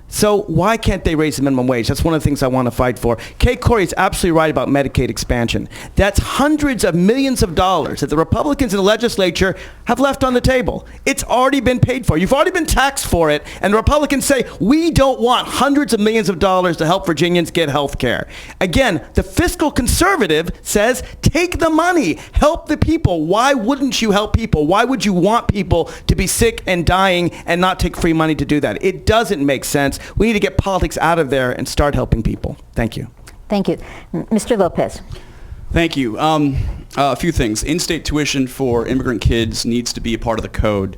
So why can't they raise the minimum wage? That's one of the things I want to fight for. Kay Corey is absolutely right about Medicaid expansion. That's hundreds of millions of dollars that the Republicans in the legislature have left on the table. It's already been paid for. You've already been taxed for it, and the Republicans say, we don't want hundreds of millions of dollars to help Virginians get health care. Again, the fiscal conservative says, take the money, help the people. Why wouldn't you help people? Why would you want people to be sick and dying and not take free money to do that? It doesn't make sense. We need to get politics out of there and start helping people. Thank you. Thank you. Mr. Lopez. Thank you. A few things. In-state tuition for immigrant kids needs to be a part of the code.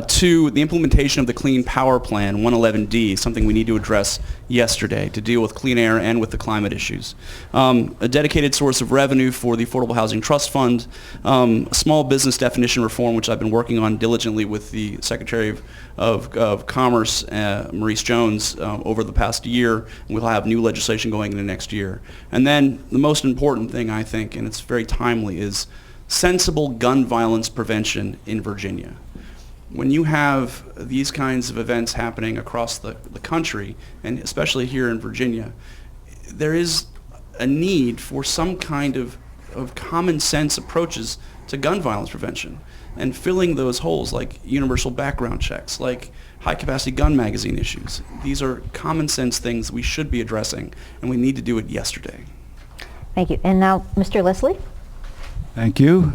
Two, the implementation of the Clean Power Plan, 111D, something we need to address yesterday to deal with clean air and with the climate issues. A dedicated source of revenue for the Affordable Housing Trust Fund. A small business definition reform, which I've been working on diligently with the Secretary of Commerce, Maurice Jones, over the past year. And we'll have new legislation going into next year. And then the most important thing, I think, and it's very timely, is sensible gun violence prevention in Virginia. When you have these kinds of events happening across the country, and especially here in Virginia, there is a need for some kind of common sense approaches to gun violence prevention and filling those holes, like universal background checks, like high capacity gun magazine issues. These are common sense things we should be addressing, and we need to do it yesterday. Thank you. And now, Mr. Leslie. Thank you.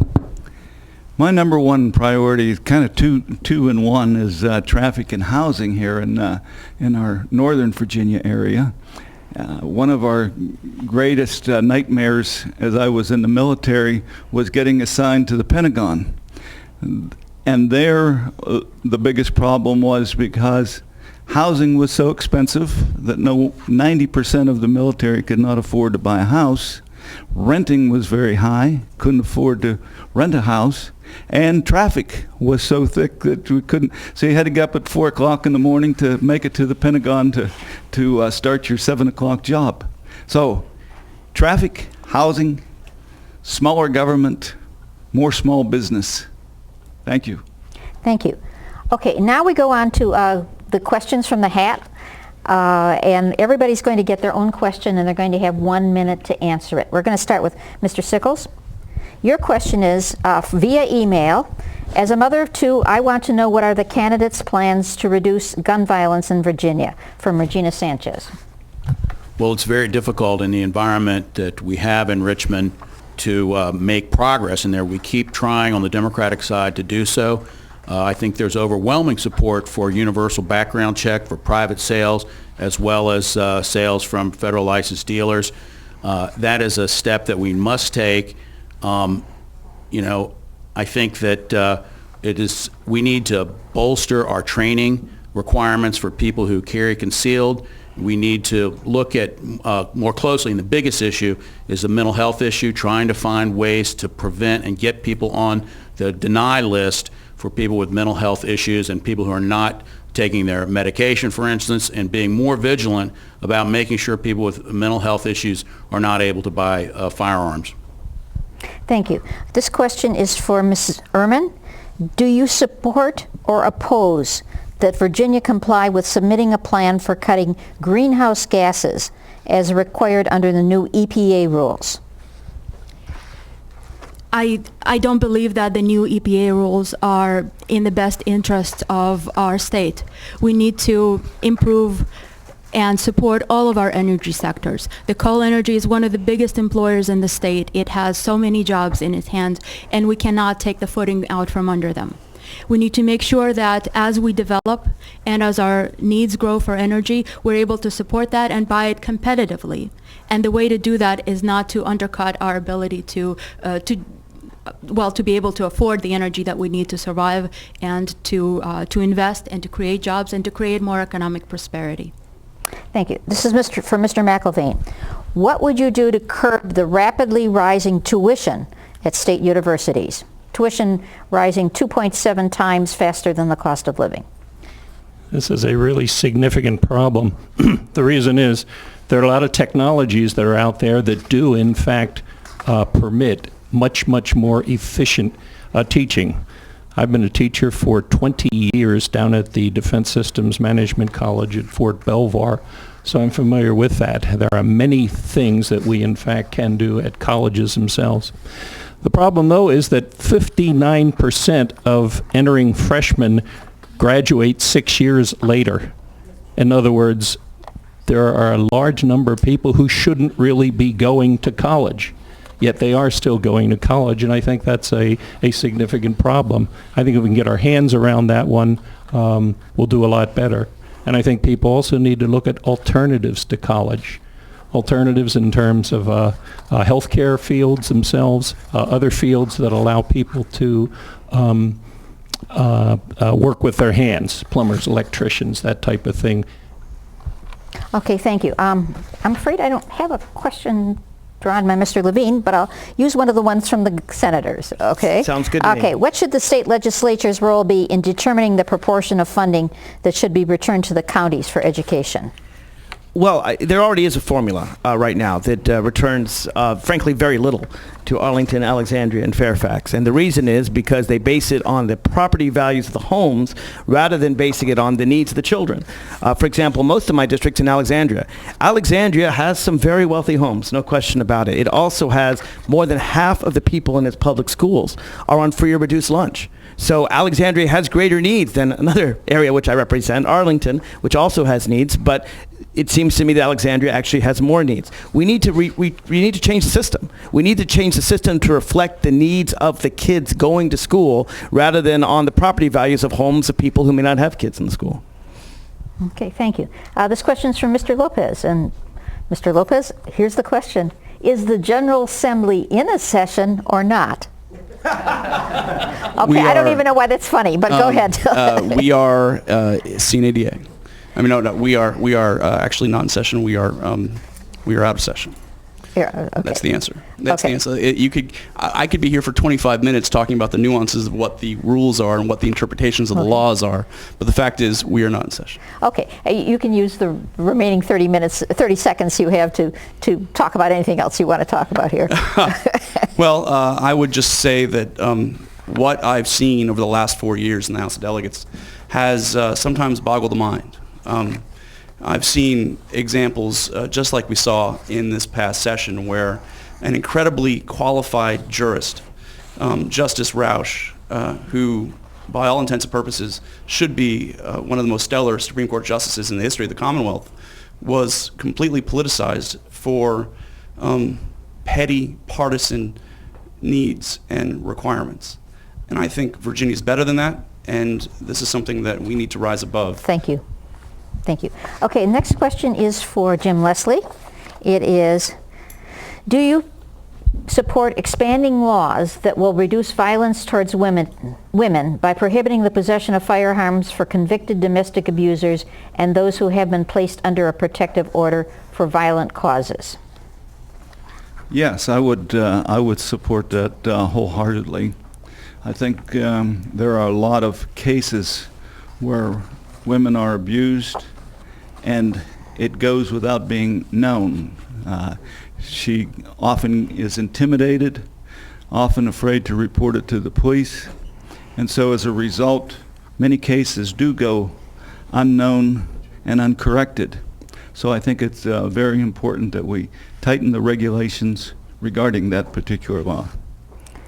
My number one priority is kind of two in one, is traffic and housing here in our Northern Virginia area. One of our greatest nightmares as I was in the military was getting assigned to the Pentagon. And there, the biggest problem was because housing was so expensive that 90% of the military could not afford to buy a house. Renting was very high, couldn't afford to rent a house, and traffic was so thick that we couldn't. So you had to get up at 4 o'clock in the morning to make it to the Pentagon to start your 7 o'clock job. So traffic, housing, smaller government, more small business. Thank you. Thank you. Okay, now we go on to the questions from the hat. And everybody's going to get their own question, and they're going to have 1 minute to answer it. We're going to start with Mr. Sickles. Your question is via email. As a mother of two, I want to know what are the candidates' plans to reduce gun violence in Virginia, from Regina Sanchez. Well, it's very difficult in the environment that we have in Richmond to make progress in there. We keep trying on the Democratic side to do so. I think there's overwhelming support for universal background check for private sales, as well as sales from federal licensed dealers. That is a step that we must take. I think that we need to bolster our training requirements for people who carry concealed. We need to look at more closely, and the biggest issue is the mental health issue, trying to find ways to prevent and get people on the deny list for people with mental health issues and people who are not taking their medication, for instance, and being more vigilant about making sure people with mental health issues are not able to buy firearms. Thank you. This question is for Mrs. Ehrman. Do you support or oppose that Virginia comply with submitting a plan for cutting greenhouse gases as required under the new EPA rules? I don't believe that the new EPA rules are in the best interest of our state. We need to improve and support all of our energy sectors. The coal energy is one of the biggest employers in the state. It has so many jobs in its hands, and we cannot take the footing out from under them. We need to make sure that as we develop and as our needs grow for energy, we're able to support that and buy it competitively. And the way to do that is not to undercut our ability to be able to afford the energy that we need to survive, and to invest and to create jobs and to create more economic prosperity. Thank you. This is for Mr. McIlvaine. What would you do to curb the rapidly rising tuition at state universities? Tuition rising 2.7 times faster than the cost of living. This is a really significant problem. The reason is there are a lot of technologies that are out there that do, in fact, permit much more efficient teaching. I've been a teacher for 20 years down at the Defense Systems Management College at Fort Belvoir, so I'm familiar with that. There are many things that we, in fact, can do at colleges themselves. The problem, though, is that 59% of entering freshmen graduate 6 years later. In other words, there are a large number of people who shouldn't really be going to college, yet they are still going to college, and I think that's a significant problem. I think if we can get our hands around that one, we'll do a lot better. And I think people also need to look at alternatives to college. Alternatives in terms of healthcare fields themselves, other fields that allow people to work with their hands, plumbers, electricians, that type of thing. Okay, thank you. I'm afraid I don't have a question drawn by Mr. Levine, but I'll use one of the ones from the senators, okay? Sounds good to me. Okay, what should the state legislature's role be in determining the proportion of funding that should be returned to the counties for education? Well, there already is a formula right now that returns, frankly, very little to Arlington, Alexandria, and Fairfax. And the reason is because they base it on the property values of the homes rather than basing it on the needs of the children. For example, most of my districts in Alexandria has some very wealthy homes, no question about it. It also has more than half of the people in its public schools are on free or reduced lunch. So Alexandria has greater needs than another area which I represent, Arlington, which also has needs, but it seems to me that Alexandria actually has more needs. We need to we need to change the system. We need to change the system to reflect the needs of the kids going to school rather than on the property values of homes of people who may not have kids in the school. Okay, thank you. This question is from Mr. Lopez. And Mr. Lopez, here's the question. Is the General Assembly in a session or not? Okay, I don't even know why that's funny, but go ahead. We are sine die. I mean, no, we are actually not in session. We are out of session. Yeah, okay. That's the answer. That's the answer. I could be here for 25 minutes talking about the nuances of what the rules are and what the interpretations of the laws are, but the fact is we are not in session. Okay, you can use the remaining 30 seconds you have to talk about anything else you want to talk about here. Well, I would just say that what I've seen over the last 4 years in the House of Delegates has sometimes boggled the mind. I've seen examples, just like we saw in this past session, where an incredibly qualified jurist, Justice Roush, who by all intents and purposes should be one of the most stellar Supreme Court justices in the history of the Commonwealth, was completely politicized for petty partisan needs and requirements. And I think Virginia's better than that, and this is something that we need to rise above. Thank you. Thank you. Okay, next question is for Jim Leslie. It is, do you support expanding laws that will reduce violence towards women by prohibiting the possession of firearms for convicted domestic abusers and those who have been placed under a protective order for violent causes? Yes, I would support that wholeheartedly. I think there are a lot of cases where women are abused and it goes without being known. She often is intimidated, often afraid to report it to the police, and so as a result, many cases do go unknown and uncorrected. So I think it's very important that we tighten the regulations regarding that particular law.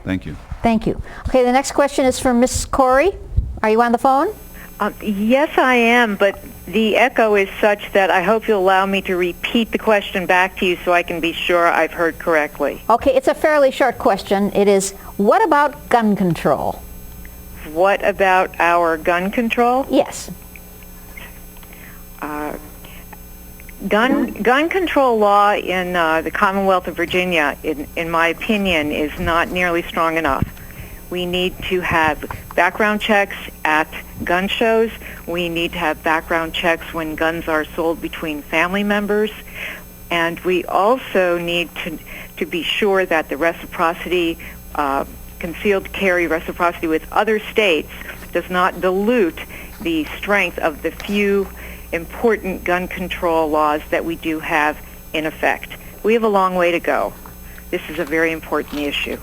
Thank you. Thank you. Okay, the next question is from Ms. Corey. Are you on the phone? Yes, I am, but the echo is such that I hope you'll allow me to repeat the question back to you so I can be sure I've heard correctly. Okay, it's a fairly short question. It is, what about gun control? What about our gun control? Yes. Gun control law in the Commonwealth of Virginia, in my opinion, is not nearly strong enough. We need to have background checks at gun shows. We need to have background checks when guns are sold between family members. And we also need to be sure that the reciprocity, concealed carry reciprocity with other states does not dilute the strength of the few important gun control laws that we do have in effect. We have a long way to go. This is a very important issue.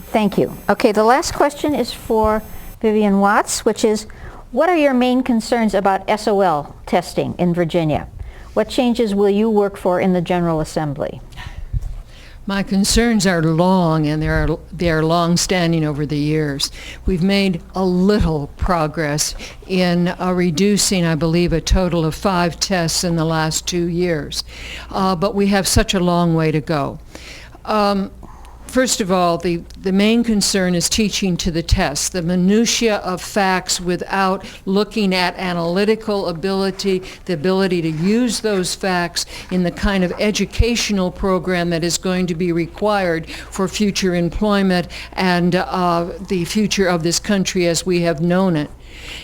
Thank you. Okay, the last question is for Vivian Watts, which is, what are your main concerns about SOL testing in Virginia? What changes will you work for in the General Assembly? My concerns are long, and they are long-standing over the years. We've made a little progress in reducing, I believe, a total of 5 tests in the last 2 years. But we have such a long way to go. First of all, the main concern is teaching to the test, the minutia of facts without looking at analytical ability, the ability to use those facts in the kind of educational program that is going to be required for future employment and the future of this country as we have known it.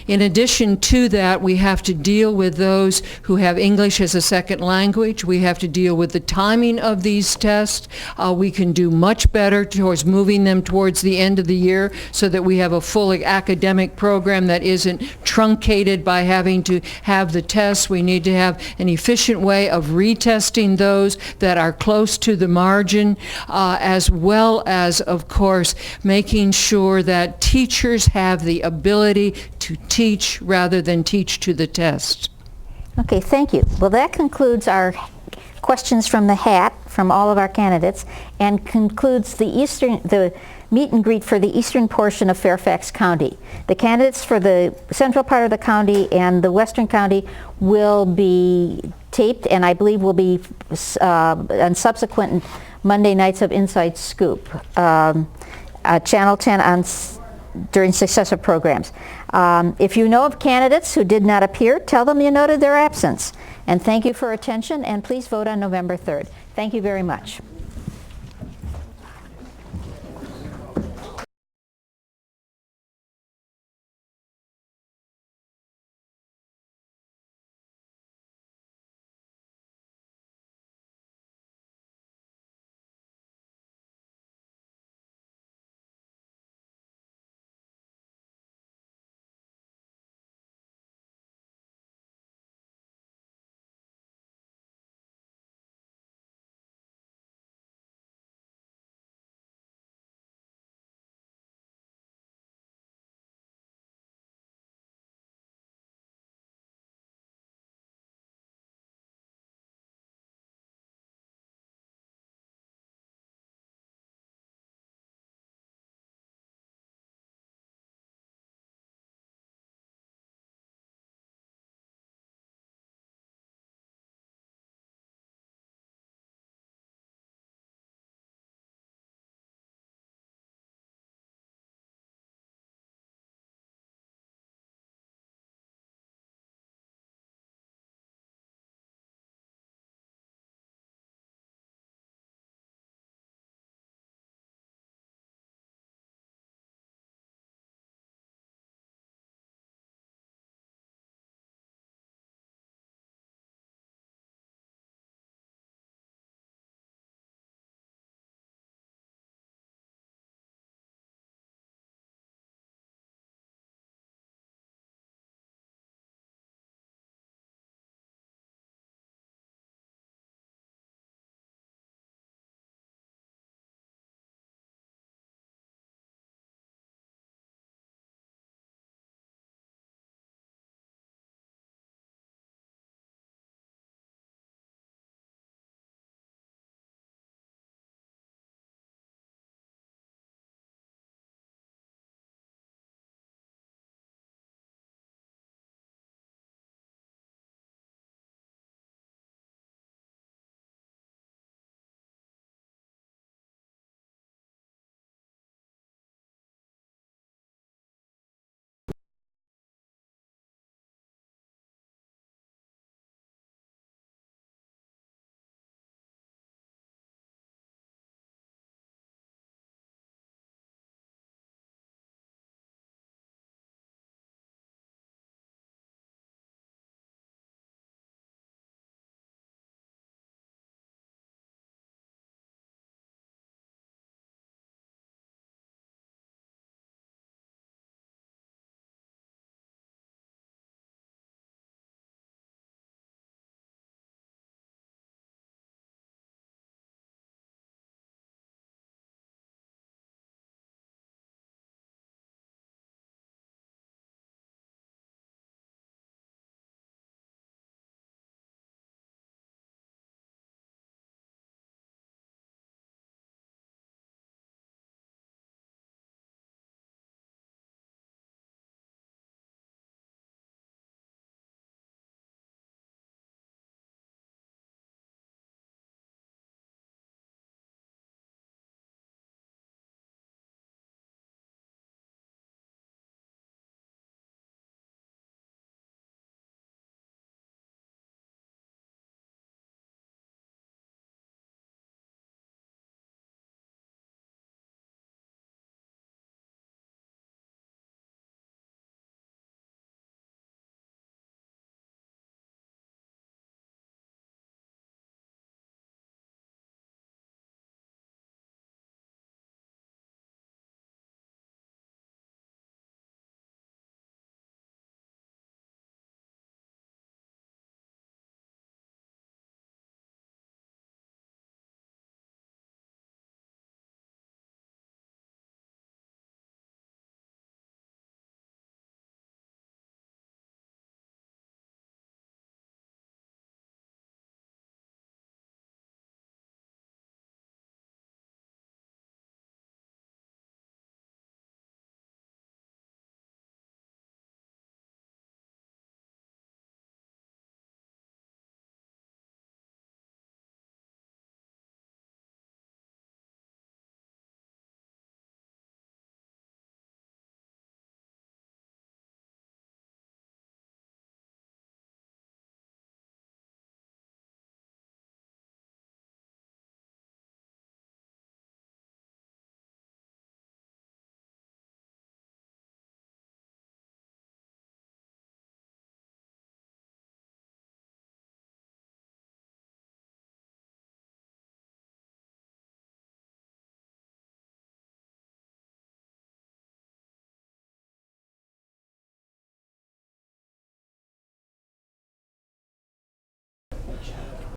In addition to that, we have to deal with those who have English as a second language. We have to deal with the timing of these tests. We can do much better towards moving them towards the end of the year so that we have a fully academic program that isn't truncated by having to have the tests. We need to have an efficient way of retesting those that are close to the margin, as well as, of course, making sure that teachers have the ability to teach rather than teach to the test. Okay, thank you. Well, that concludes our questions from the hat from all of our candidates and concludes the meet and greet for the eastern portion of Fairfax County. The candidates for the central part of the county and the western county will be taped and I believe will be on subsequent Monday nights of Inside Scoop, Channel 10 during successive programs. If you know of candidates who did not appear, tell them you noted their absence. And thank you for attention, and please vote on November 3rd. Thank you very much.